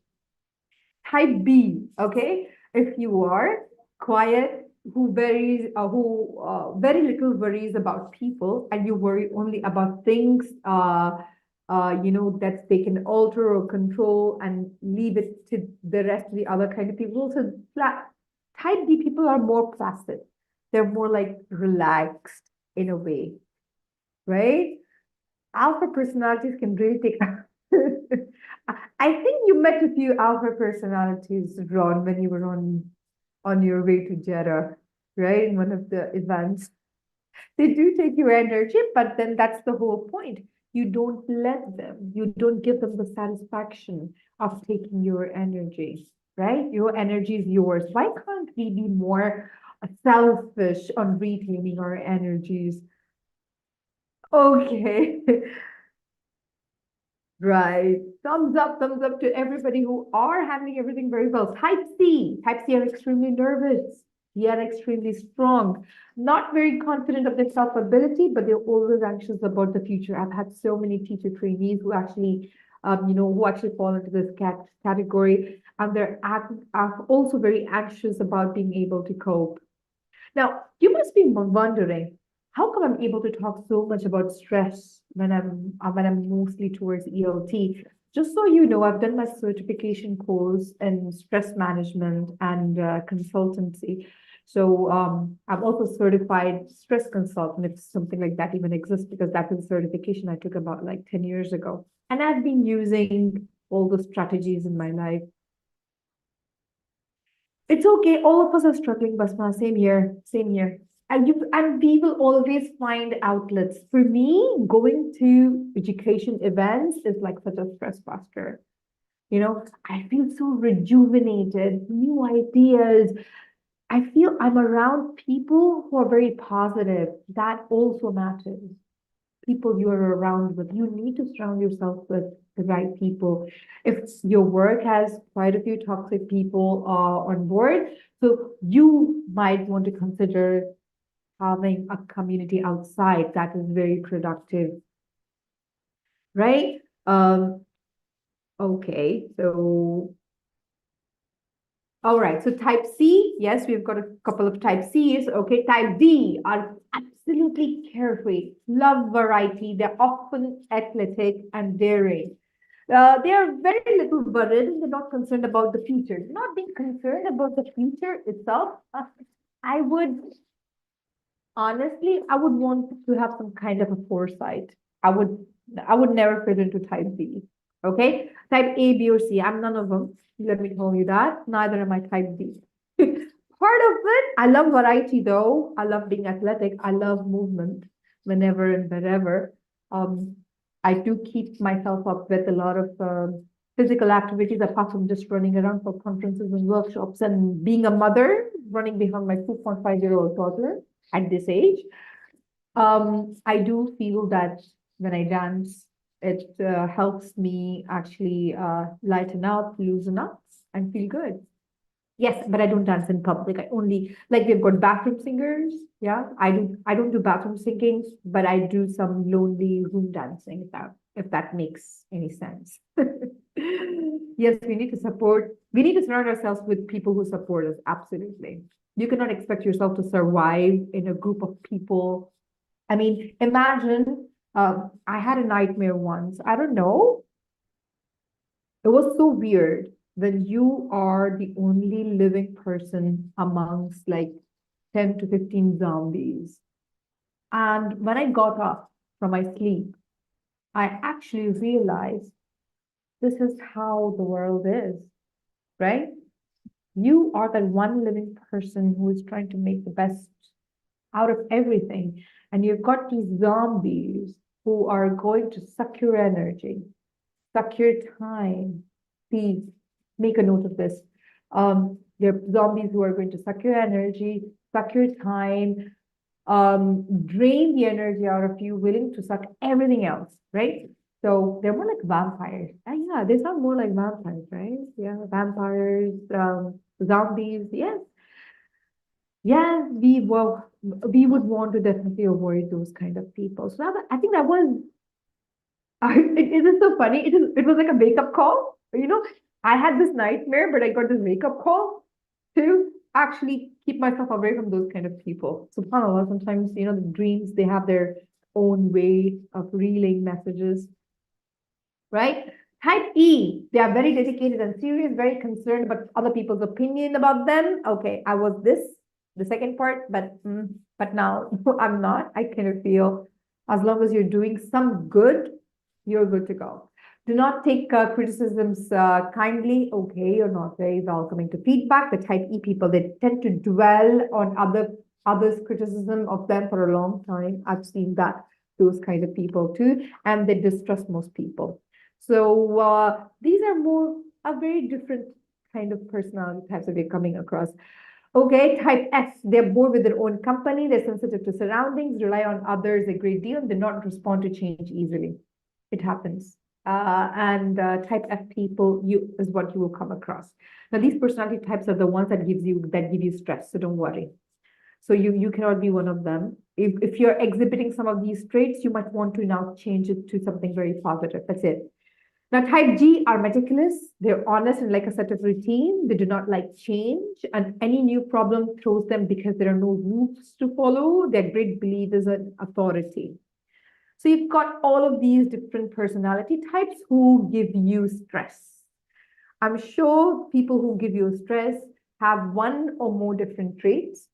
Type B, okay? If you are quiet, who very little worries about people, and you worry only about things, that they can alter or control and leave it to the rest of the other kind of people. So type D people are more placid. They're more like relaxed in a way, right? Alpha personalities can really take. I think you met a few alpha personalities, Ron, when you were on your way to Jeddah, right? In one of the events. They do take your energy, but then that's the whole point. You don't let them, you don't give them the satisfaction of taking your energy, right? Your energy is yours. Why can't we be more selfish on retaining our energies? Okay. Right. Thumbs up to everybody who are handling everything very well. Type C. Type C are extremely nervous. They are extremely strong. Not very confident of their self-ability, but they're always anxious about the future. I've had so many teacher trainees who actually, who actually fall into this category, and are also very anxious about being able to cope. Now, you must be wondering, how come I'm able to talk so much about stress when I'm mostly towards ELT? Just so you know, I've done my certification course in stress management and consultancy. So I'm also certified stress consultant, if something like that even exists, because that was a certification I took about like 10 years ago. And I've been using all the strategies in my life. It's okay. All of us are struggling, Basma. Same here. Same here. And we will always find outlets. For me, going to education events is like such a stress buster. I feel so rejuvenated, new ideas. I feel I'm around people who are very positive. That also matters. People you are around with. You need to surround yourself with the right people. If your work has quite a few toxic people on board, so you might want to consider having a community outside that is very productive, right? Okay, so all right, so type C, yes, we've got a couple of type Cs. Okay, type D are absolutely carefree, love variety. They're often athletic and daring. They are very little worried and they're not concerned about the future. Not being concerned about the future itself, I would honestly, I would want to have some kind of a foresight. I would never fit into type B. Okay, type A, B, or C. I'm none of them. Let me tell you that. Neither am I type B. Part of it, I love variety though. I love being athletic. I love movement whenever and wherever. I do keep myself up with a lot of physical activities apart from just running around for conferences and workshops and being a mother, running behind my 2.5-year-old toddler at this age. I do feel that when I dance, it helps me actually lighten up, loosen up, and feel good. Yes, but I don't dance in public. I only like we've got bathroom singers. Yeah, I don't do bathroom singing, but I do some lonely room dancing if that makes any sense. Yes, we need to surround ourselves with people who support us. Absolutely. You cannot expect yourself to survive in a group of people. I mean, imagine, I had a nightmare once. I don't know. It was so weird when you are the only living person amongst like 10 to 15 zombies. And when I got up from my sleep, I actually realized this is how the world is, right? You are that one living person who is trying to make the best out of everything. And you've got these zombies who are going to suck your energy, suck your time. Please make a note of this. There are zombies who are going to suck your energy, suck your time, drain the energy out of you, willing to suck everything else, right? So they're more like vampires. Yeah, they sound more like vampires, right? Yeah, vampires, zombies. Yes, yes, we would want to definitely avoid those kind of people. So I think that was it is so funny. It was like a wake up call. You know, I had this nightmare, but I got this wake up call to actually keep myself away from those kind of people. SubhanAllah, sometimes, the dreams, they have their own way of relaying messages, right? Type E, they are very dedicated and serious, very concerned about other people's opinion about them. Okay, I was the second part, but now I'm not. I kind of feel as long as you're doing some good, you're good to go. Do not take criticisms kindly. Okay, you're not very welcoming to feedback. The type E people, they tend to dwell on others' criticism of them for a long time. I've seen those kind of people too, and they distrust most people. So these are more a very different kind of personality types that we're coming across. Okay, type S, they're bored with their own company, they're sensitive to surroundings, rely on others a great deal, and do not respond to change easily. It happens. And type F people is what you will come across. Now, these personality types are the ones that give you stress, so don't worry. So you cannot be one of them. If you're exhibiting some of these traits, you might want to now change it to something very positive. That's it. Now, type G are meticulous. They're honest and like a set of routine. They do not like change, and any new problem throws them because there are no rules to follow. They're great believers in authority. So you've got all of these different personality types who give you stress. I'm sure people who give you stress have one or more different traits.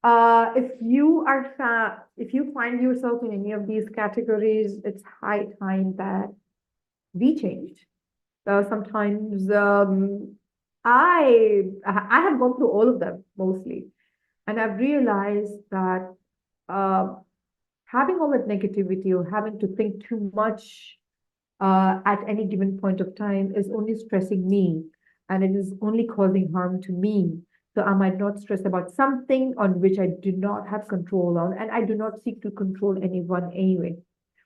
If you find yourself in any of these categories, it's high time that we change. Sometimes I have gone through all of them mostly, and I've realized that having all that negativity or having to think too much at any given point of time is only stressing me, and it is only causing harm to me. So I might not stress about something on which I do not have control on, and I do not seek to control anyone anyway.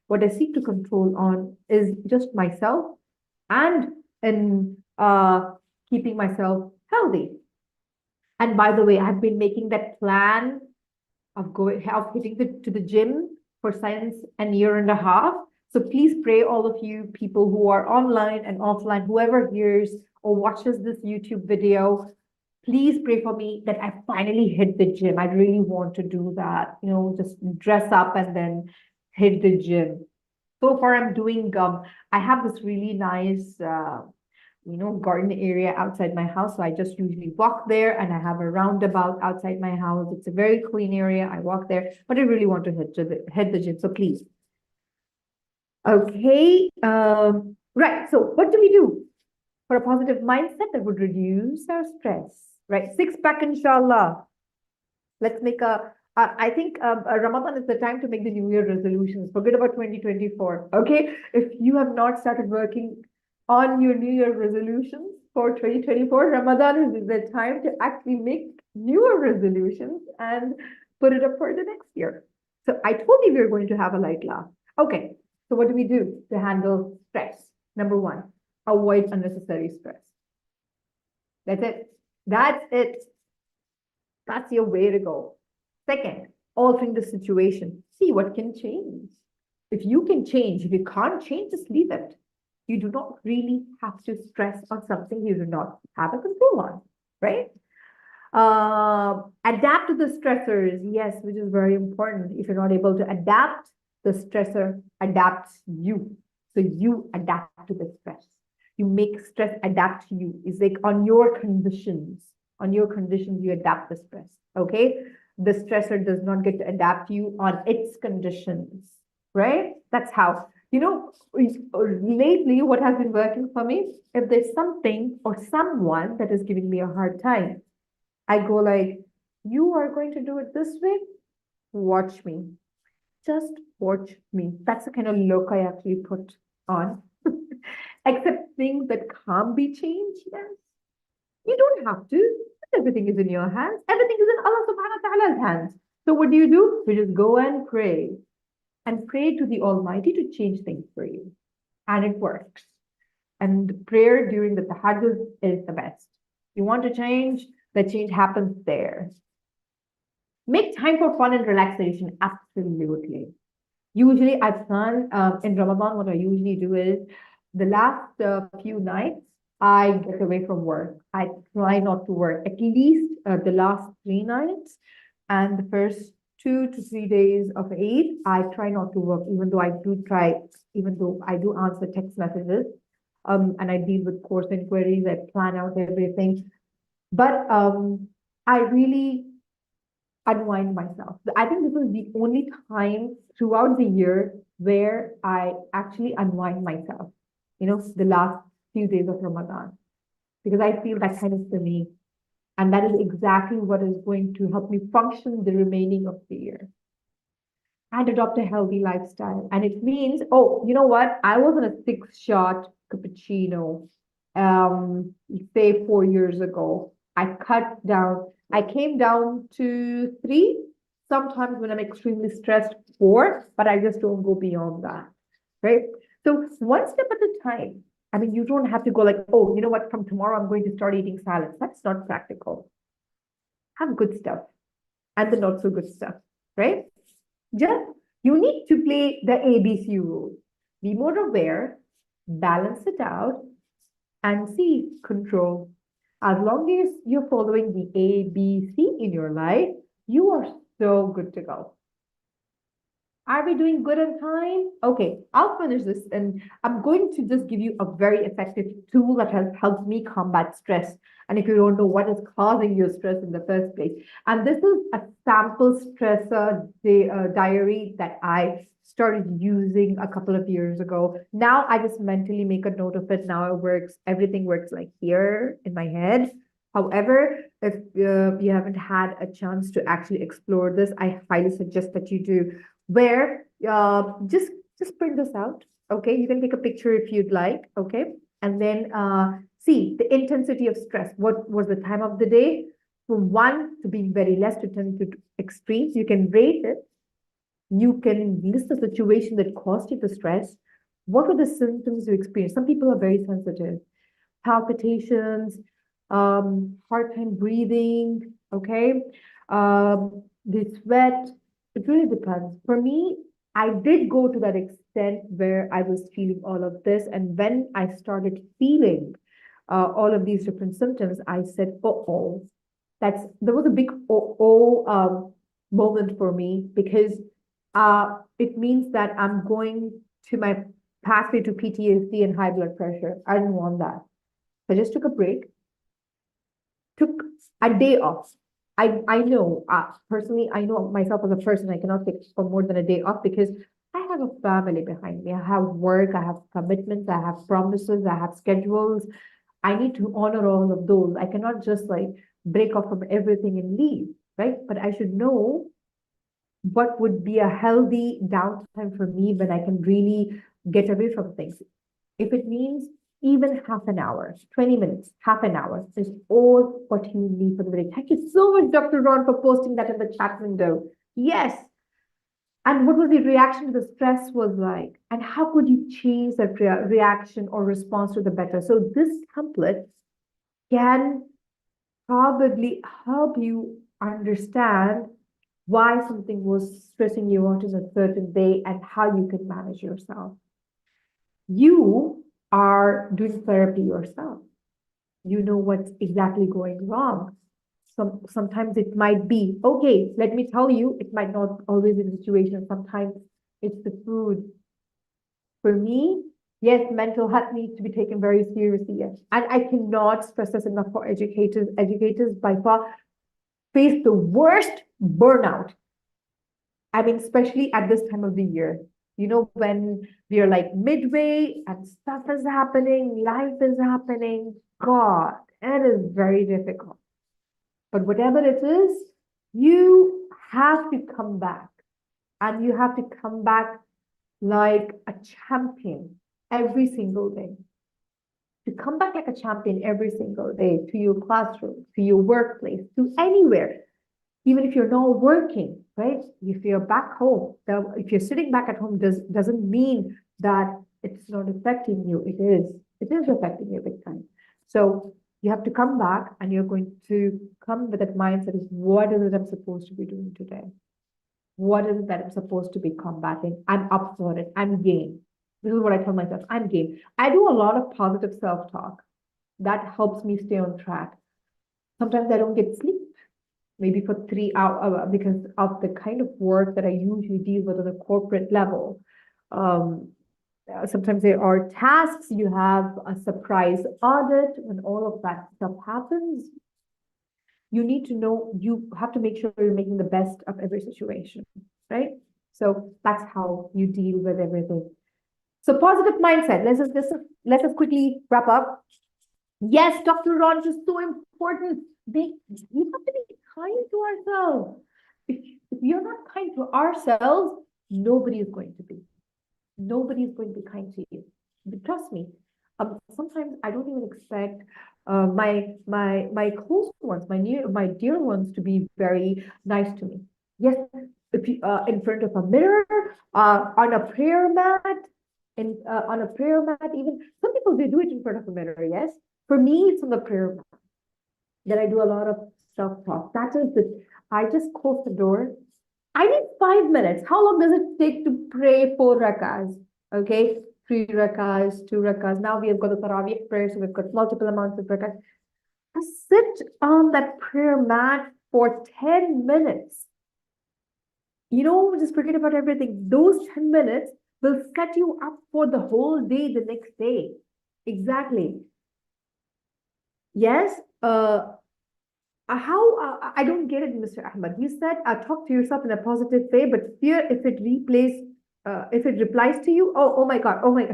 What I seek to control on is just myself and in keeping myself healthy. And by the way, I've been making that plan of hitting to the gym for since a year and a half. So please pray, all of you people who are online and offline, whoever hears or watches this YouTube video, please pray for me that I finally hit the gym. I really want to do that, just dress up and then hit the gym. So far, I'm doing, I have this really nice, garden area outside my house. So I just usually walk there, and I have a roundabout outside my house. It's a very clean area. I walk there, but I really want to hit the gym. So please. Okay. Right. So what do we do for a positive mindset that would reduce our stress? Right. Six pack, inshallah. Let's make I think Ramadan is the time to make the New Year resolutions. Forget about 2024. Okay. If you have not started working on your New Year resolutions for 2024, Ramadan is the time to actually make newer resolutions and put it up for the next year. So I told you we were going to have a light laugh. Okay. So what do we do to handle stress? Number one, avoid unnecessary stress. That's it. That's it. That's your way to go. Second, altering the situation. See what can change. If you can change, if you can't change, just leave it. You do not really have to stress on something you do not have a control on, right? Adapt to the stressors, yes, which is very important. If you're not able to adapt, the stressor adapts you. So you adapt to the stress. You make stress adapt to you. It's like on your conditions. On your conditions, you adapt the stress. Okay? The stressor does not get to adapt you on its conditions, right? That's how. Lately, what has been working for me, if there's something or someone that is giving me a hard time, I go like, you are going to do it this way? Watch me. Just watch me. That's the kind of look I actually put on. Except things that can't be changed, yes. You don't have to. Everything is in your hands. Everything is in Allah subhanahu wa ta'ala's hands. So what do? We just go and pray. And pray to the Almighty to change things for you. And it works. And prayer during the tahajjud is the best. You want to change, the change happens there. Make time for fun and relaxation. Absolutely. Usually I plan in Ramadan, what I usually do is the last few nights, I get away from work. I try not to work at least the last 3 nights and the first 2 to 3 days of Eid. I try not to work, even though I do answer text messages and I deal with course inquiries. I plan out everything. But I really unwind myself. I think this is the only time throughout the year where I actually unwind myself, the last few days of Ramadan, because I feel that kind of for me. And that is exactly what is going to help me function the remaining of the year. And adopt a healthy lifestyle. And it means, oh, you know what? I was on a 6-shot cappuccino, say 4 years ago. I cut down. I came down to 3. Sometimes when I'm extremely stressed, 4, but I just don't go beyond that, right? So one step at a time. I mean, you don't have to go like, oh, you know what? From tomorrow, I'm going to start eating salads. That's not practical. Have good stuff and the not so good stuff, right? Just, you need to play the ABC rule. Be more aware, balance it out, and see, control. As long as you're following the ABC in your life, you are so good to go. Are we doing good on time? Okay, I'll finish this and I'm going to just give you a very effective tool that has helped me combat stress. And if you don't know what is causing your stress in the first place, and this is a sample stressor diary that I started using a couple of years ago. Now I just mentally make a note of it. Now it works. Everything works like here in my head. However, if you haven't had a chance to actually explore this, I highly suggest that you do. Where just print this out. Okay, you can take a picture if you'd like. Okay, and then see the intensity of stress. What was the time of the day? From 1 to being very less to 10 to extremes. You can rate it. You can list the situation that caused you the stress. What were the symptoms you experienced? Some people are very sensitive. Palpitations, hard time breathing, okay? The sweat, it really depends. For me, I did go to that extent where I was feeling all of this. And when I started feeling all of these different symptoms, I said, uh-oh, there was a big moment for me because it means that I'm going to my pathway to PTSD and high blood pressure. I didn't want that. I just took a break, took a day off. I know, personally, I know myself as a person, I cannot take for more than a day off because I have a family behind me. I have work, I have commitments, I have promises, I have schedules. I need to honor all of those. I cannot just like break off from everything and leave, right? But I should know what would be a healthy downtime for me when I can really get away from things. If it means even half an hour, 20 minutes, half an hour is all what you need for the day. Thank you so much, Dr. Ron, for posting that in the chat window. Yes. And what was the reaction to the stress was like? And how could you change that reaction or response to the better? So this template can probably help you understand why something was stressing you out in a certain way and how you can manage yourself. You are doing therapy yourself. You know what's exactly going wrong. Sometimes it might be, okay, let me tell you, it might not always be the situation. Sometimes it's the food. For me, yes, mental health needs to be taken very seriously. Yes. And I cannot stress this enough for educators. Educators by far face the worst burnout. I mean, especially at this time of the year. When we are like midway and stuff is happening, life is happening. God, it is very difficult. But whatever it is, you have to come back. And you have to come back like a champion every single day. To come back like a champion every single day to your classroom, to your workplace, to anywhere. Even if you're not working, right? If you're back home, if you're sitting back at home, doesn't mean that it's not affecting you. It is. It is affecting you big time. So you have to come back and you're going to come with that mindset of what is it I'm supposed to be doing today? What is it that I'm supposed to be combating? I'm up for it. I'm game. This is what I tell myself. I'm game. I do a lot of positive self-talk. That helps me stay on track. Sometimes I don't get sleep, maybe for 3 hours, because of the kind of work that I usually deal with on a corporate level. Sometimes there are tasks, you have a surprise audit, when all of that stuff happens. You need to know, you have to make sure you're making the best of every situation, right? So that's how you deal with everything. So positive mindset. Let's just quickly wrap up. Yes, Dr. Ron is so important. We have to be kind to ourselves. If you're not kind to ourselves, nobody is going to be. Nobody is going to be kind to you. But trust me. Sometimes I don't even expect my close ones, my dear ones, to be very nice to me. Yes, if you in front of a mirror, on a prayer mat, even some people they do it in front of a mirror. Yes, for me it's on the prayer mat that I do a lot of self-talk. That is the I just close the door. I need 5 minutes. How long does it take to pray 4 rakas? Okay, 3 rakas, 2 rakas. Now we have got the Tarawih prayer, so we've got multiple amounts of rakas. Sit on that prayer mat for 10 minutes. Just forget about everything. Those 10 minutes will set you up for the whole day the next day. Exactly. Yes. I don't get it, Mr. Ahmed. You said talk to yourself in a positive way, but fear if it replies to you. Oh my God. Oh my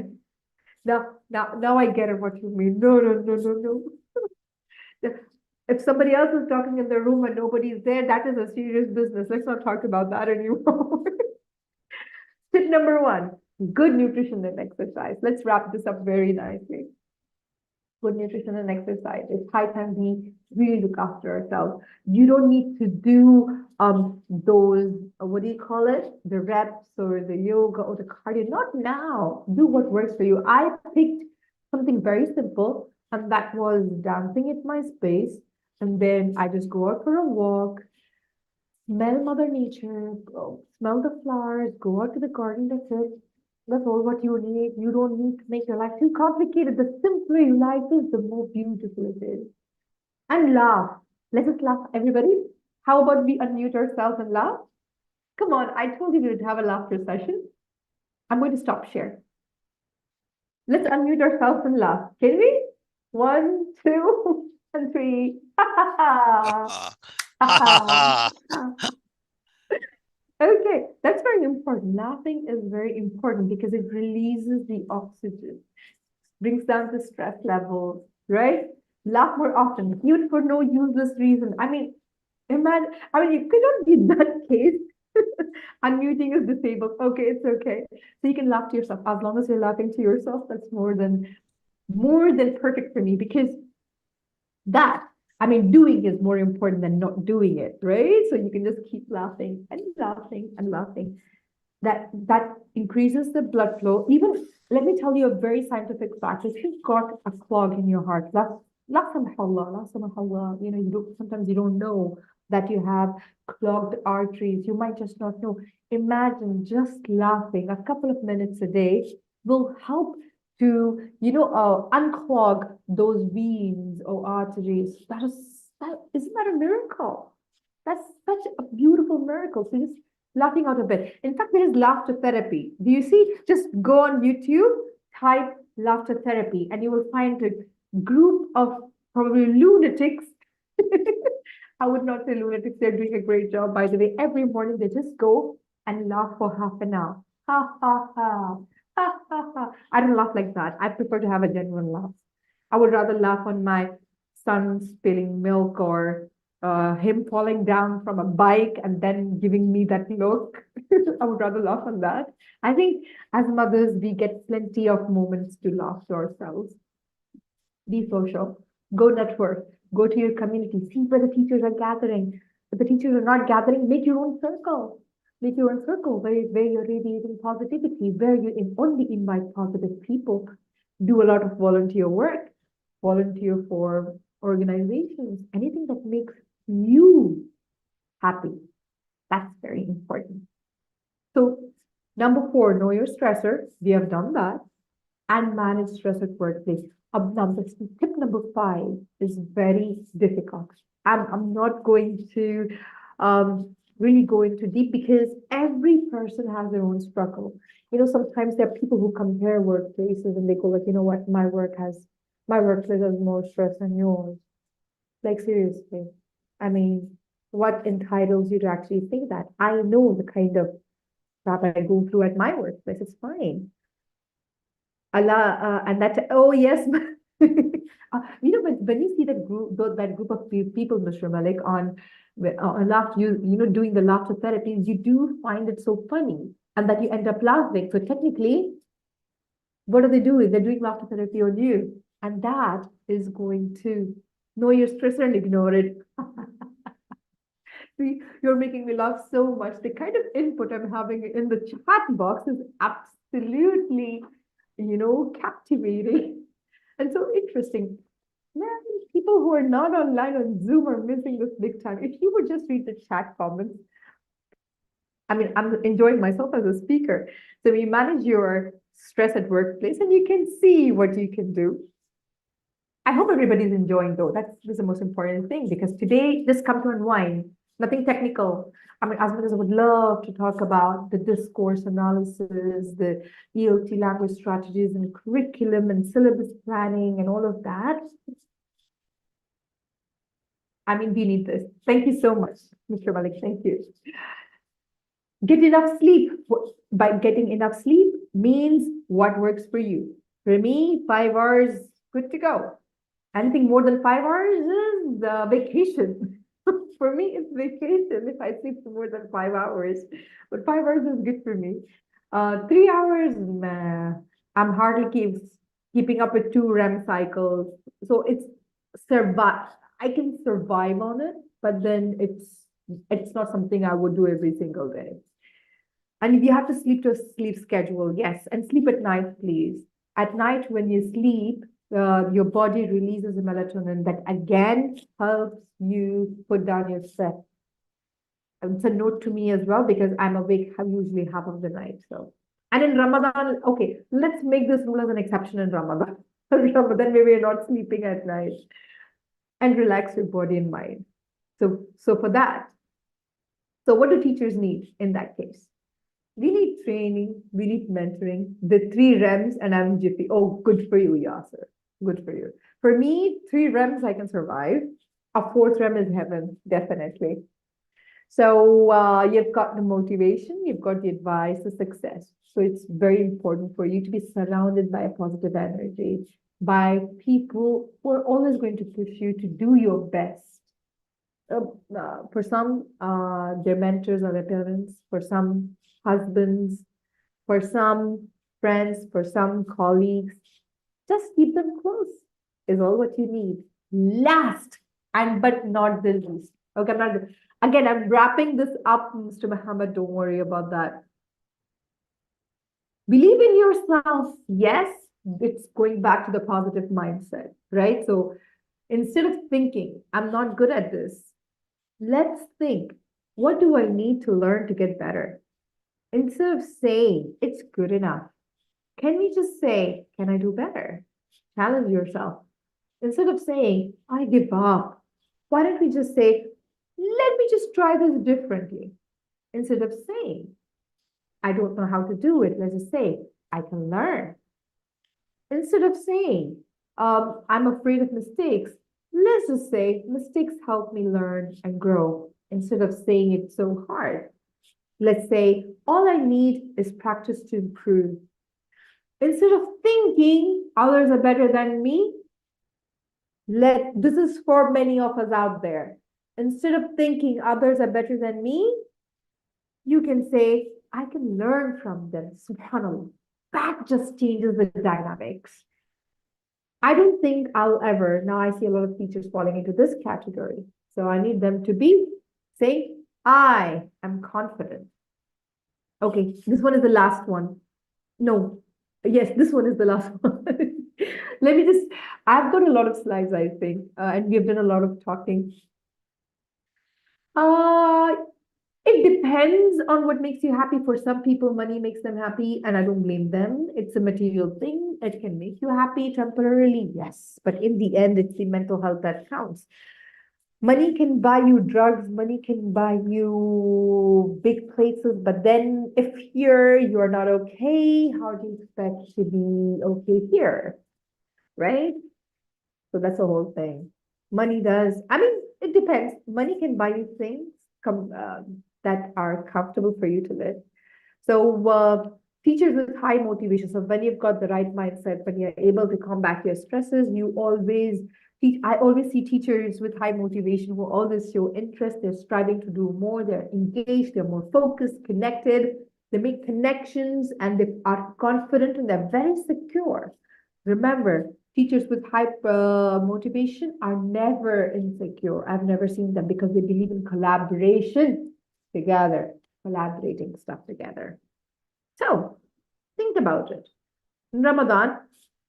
God. Now I get it what you mean. No. If somebody else is talking in the room and nobody's there, that is a serious business. Let's not talk about that anymore. Tip number 1, good nutrition and exercise. Let's wrap this up very nicely. Good nutrition and exercise. It's high time we really look after ourselves. You don't need to do those, what do you call it? The reps or the yoga or the cardio. Not now. Do what works for you. I picked something very simple, and that was dancing at my space. And then I just go out for a walk, smell Mother Nature, smell the flowers, go out to the garden. That's it. That's all what you need. You don't need to make your life too complicated. The simpler your life is, the more beautiful it is. And laugh. Let us laugh, everybody. How about we unmute ourselves and laugh? Come on, I told you we would have a laughter session. I'm going to stop share. Let's unmute ourselves and laugh. Can we? 1, 2, and 3. Okay, that's very important. Laughing is very important because it releases the oxygen, brings down the stress levels, right? Laugh more often, even for no useless reason. I mean, you cannot be in that case. Unmuting is disabled. Okay, it's okay. So you can laugh to yourself. As long as you're laughing to yourself, that's more than perfect for me, because doing is more important than not doing it, right? So you can just keep laughing and laughing and laughing. That increases the blood flow. Even, let me tell you a very scientific fact. If you've got a clog in your heart, la samahalla, sometimes you don't know that you have clogged arteries. You might just not know. Imagine just laughing a couple of minutes a day will help to, unclog those veins or arteries. Isn't that a miracle? That's such a beautiful miracle. So just laughing out of it. In fact, there is laughter therapy. Do you see? Just go on YouTube, type laughter therapy, and you will find a group of probably lunatics. I would not say lunatics, they're doing a great job, by the way. Every morning they just go and laugh for half an hour. Ha ha ha. Ha ha ha. I don't laugh like that. I prefer to have a genuine laugh. I would rather laugh on my son spilling milk or him falling down from a bike and then giving me that look. I would rather laugh on that. I think as mothers, we get plenty of moments to laugh to ourselves. Be social, go network, go to your community, see where the teachers are gathering. If the teachers are not gathering, make your own circle. Make your own circle where you're radiating positivity, where you only invite positive people. Do a lot of volunteer work, volunteer for organizations, anything that makes you happy. That's very important. So, number 4, know your stressor. We have done that. And manage stress at workplace. Tip number 5 is very difficult. I'm not going to really go into deep because every person has their own struggle. Sometimes there are people who compare workplaces and they go like, you know what, my workplace has more stress than yours. Like seriously. I mean, what entitles you to actually say that? I know the kind of crap I go through at my workplace. It's fine. Allah, and that, oh yes, when you see that group of people, Mr. Malik, on doing the laughter therapies, you do find it so funny, and that you end up laughing. So technically, what are they doing? They're doing laughter therapy on you, and that is going to know your stressor and ignore it. See, you're making me laugh so much. The kind of input I'm having in the chat box is absolutely captivating and so interesting. Man, people who are not online on Zoom are missing this big time. If you would just read the chat comments, I mean, I'm enjoying myself as a speaker. So we manage your stress at workplace and you can see what you can do. I hope everybody's enjoying though. That's the most important thing because today, just come to unwind, nothing technical. I mean, as much as I would love to talk about the discourse analysis, the ELT language strategies and curriculum and syllabus planning and all of that. I mean, we need this. Thank you so much, Mr. Malik. Thank you. Get enough sleep. By getting enough sleep means what works for you. For me, 5 hours, good to go. Anything more than 5 hours is vacation. For me, it's vacation if I sleep for more than 5 hours. But 5 hours is good for me. 3 hours, nah. I'm hardly keeping up with 2 REM cycles. So it's survive. I can survive on it, but then it's not something I would do every single day. And if you have to sleep to a sleep schedule, yes, and sleep at night, please. At night, when you sleep, your body releases a melatonin that again helps you put down your stress. It's a note to me as well because I'm awake usually half of the night. So, and in Ramadan, okay, let's make this rule as an exception in Ramadan. Ramadan, maybe you're not sleeping at night, and relax your body and mind. So for that, so what do teachers need in that case? We need training, we need mentoring, the 3 REMs, and I'm jiffy. Oh, good for you, Yasser. Good for you. For me, 3 REMs I can survive. A 4th REM is heaven, definitely. So you've got the motivation, you've got the advice, the success. So it's very important for you to be surrounded by a positive energy, by people who are always going to push you to do your best. For some, their mentors are their parents. For some, husbands. For some, friends. For some, colleagues. Just keep them close is all what you need. Last, but not the least. Okay, I'm wrapping this up, Mr. Muhammad. Don't worry about that. Believe in yourself. Yes, it's going back to the positive mindset, right? So instead of thinking, I'm not good at this, let's think, what do I need to learn to get better? Instead of saying, it's good enough, Can we just say, can I do better? Challenge yourself. Instead of saying, I give up, why don't we just say, let me just try this differently? Instead of saying, I don't know how to do it, let's just say, I can learn. Instead of saying, I'm afraid of mistakes, let's just say, mistakes help me learn and grow. Instead of saying it so hard, let's say, all I need is practice to improve. Instead of thinking others are better than me, this is for many of us out there. Instead of thinking others are better than me, you can say, I can learn from them. SubhanAllah. That just changes the dynamics. I don't think I'll ever, now I see a lot of teachers falling into this category. So I need them to be saying, I am confident. Okay, this one is the last one. No, yes, this one is the last one. Let me just, I've got a lot of slides, I think, and we've done a lot of talking. It depends on what makes you happy. For some people, money makes them happy, and I don't blame them. It's a material thing. It can make you happy temporarily, yes. But in the end, it's the mental health that counts. Money can buy you drugs, money can buy you big places, but then if here you're not okay, how do you expect to be okay here? Right? So that's the whole thing. Money does, I mean, it depends. Money can buy you things that are comfortable for you to live. So teachers with high motivation. So when you've got the right mindset, when you're able to combat your stresses, I always see teachers with high motivation who always show interest. They're striving to do more. They're engaged. They're more focused, connected. They make connections and they are confident and they're very secure. Remember, teachers with high motivation are never insecure. I've never seen them because they believe in collaboration together, collaborating stuff together. So think about it. In Ramadan,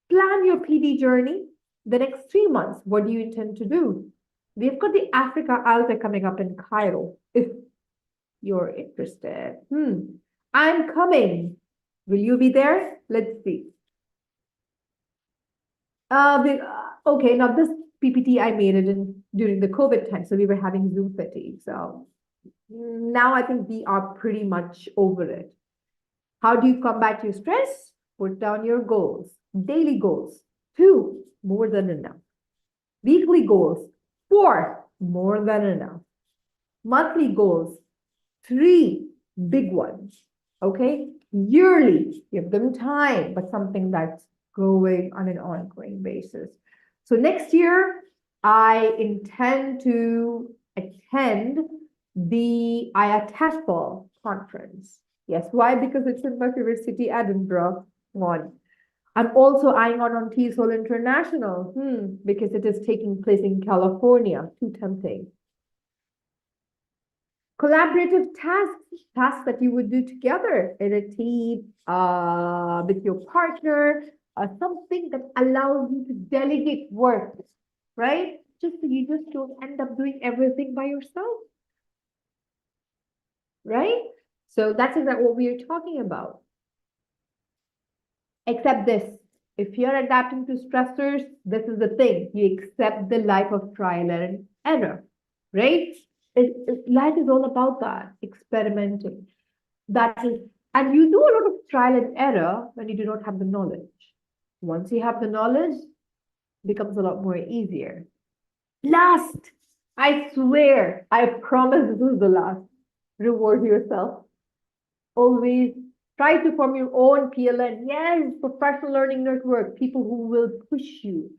plan your PD journey. The next 3 months, what do you intend to do? We've got the Africa Alta coming up in Cairo. If you're interested, I'm coming. Will you be there? Let's see. Okay, now this PPT I made it during the COVID time, so we were having Zoom fatigue. So now I think we are pretty much over it. How do you combat your stress? Put down your goals. Daily goals. 2, more than enough. Weekly goals. 4, more than enough. Monthly goals. 3, big ones. Okay? Yearly, give them time, but something that's growing on an ongoing basis. So next year, I intend to attend the IATEFL conference. Yes, why? Because it's in my favorite city, Edinburgh. One. I'm also eyeing on TESOL International, because it is taking place in California. Too tempting. Collaborative tasks that you would do together in a team, with your partner, something that allows you to delegate work, right? Just so you just don't end up doing everything by yourself, right? So that's exactly what we are talking about. Except this, if you're adapting to stressors, this is the thing. You accept the life of trial and error, right? Life is all about that, experimenting. That is, and you do a lot of trial and error when you do not have the knowledge. Once you have the knowledge, it becomes a lot more easier. Last, I swear, I promise this is the last. Reward yourself. Always try to form your own PLN. Yes, professional learning network, people who will push you,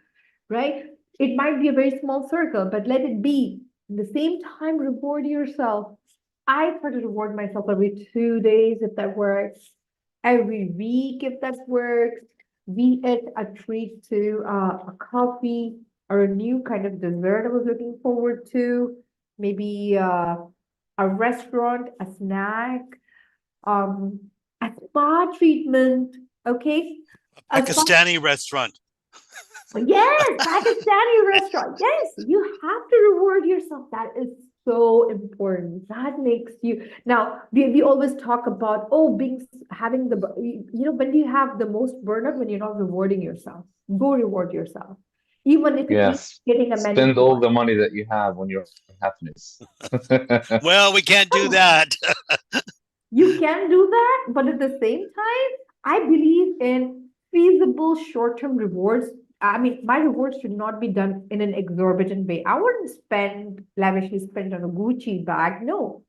right? It might be a very small circle, but let it be. At the same time, reward yourself. I try to reward myself every 2 days if that works, every week if that works. Be it a treat to a coffee or a new kind of dessert I was looking forward to, maybe a restaurant, a snack, a spa treatment, okay? A spa Pakistani restaurant. Yes, Pakistani restaurant. Yes, you have to reward yourself. That is so important. That makes you now we always talk about having the when do you have the most burnout? When you're not rewarding yourself. Go reward yourself. Even if it means Yes. getting a Spend all manicure. the money that you have on your happiness. Well, we can't do that. You can do that, but at the same time, I believe in feasible short-term rewards. I mean, my rewards should not be done in an exorbitant way. I wouldn't lavishly spend on a Gucci bag. No,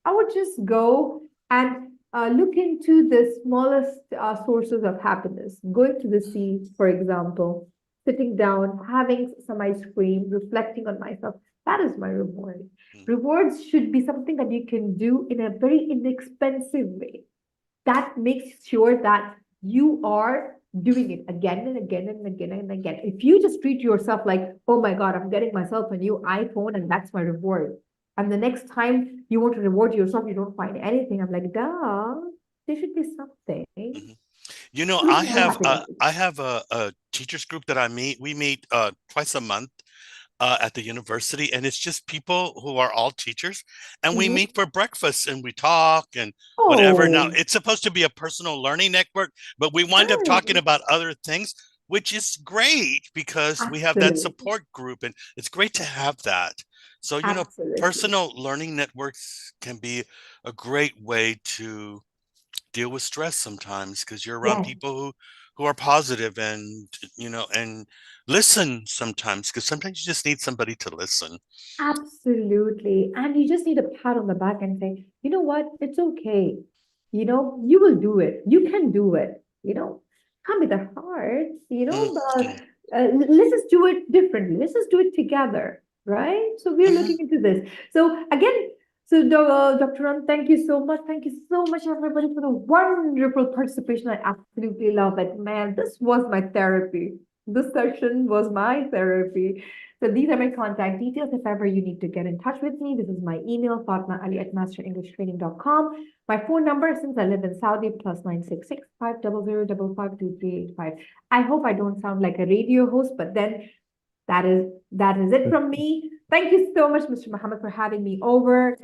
I would just go and look into the smallest sources of happiness. Going to the sea, for example, sitting down, having some ice cream, reflecting on myself. That is my reward. Rewards should be something that you can do in a very inexpensive way. That makes sure that you are doing it again and again and again and again. If you just treat yourself like, oh my God, I'm getting myself a new iPhone and that's my reward. And the next time you want to reward yourself, you don't find anything. I'm like, duh, there should be something. Mhm. You know, What is my I have a teachers group that I meet. We meet twice a month at the university, and it's just people who are all teachers, and we Mhm. meet for breakfast and we talk and whatever. Now, Oh, it's supposed to be a personal learning network, but we wind up talking mm, about other things, which is great because we have that absolutely. support group, and it's great to have that. So, Absolutely. personal learning networks can be a great way to deal with stress sometimes because you're around Yes. people who are positive and and listen sometimes because sometimes you just need somebody to listen. Absolutely. And you just need a pat on the back and say, you know what? It's okay. You will do it. You can do it. Come with the heart, Mm, but let's just do it differently. Let's just do it together. Right? So we're mhm. looking into this. So again, Dr. Ram, thank you so much. Thank you so much, everybody, for the wonderful participation. I absolutely love it. Man, this was my therapy. This session was my therapy. So these are my contact details. If ever you need to get in touch with me, this is my email, fatmaali@masterenglishtraining.com. My phone number, since I live in Saudi, +966 500 I hope I don't sound like a radio host, but then that is it from me. Thank you so much, Mr. Muhammad, for having me over.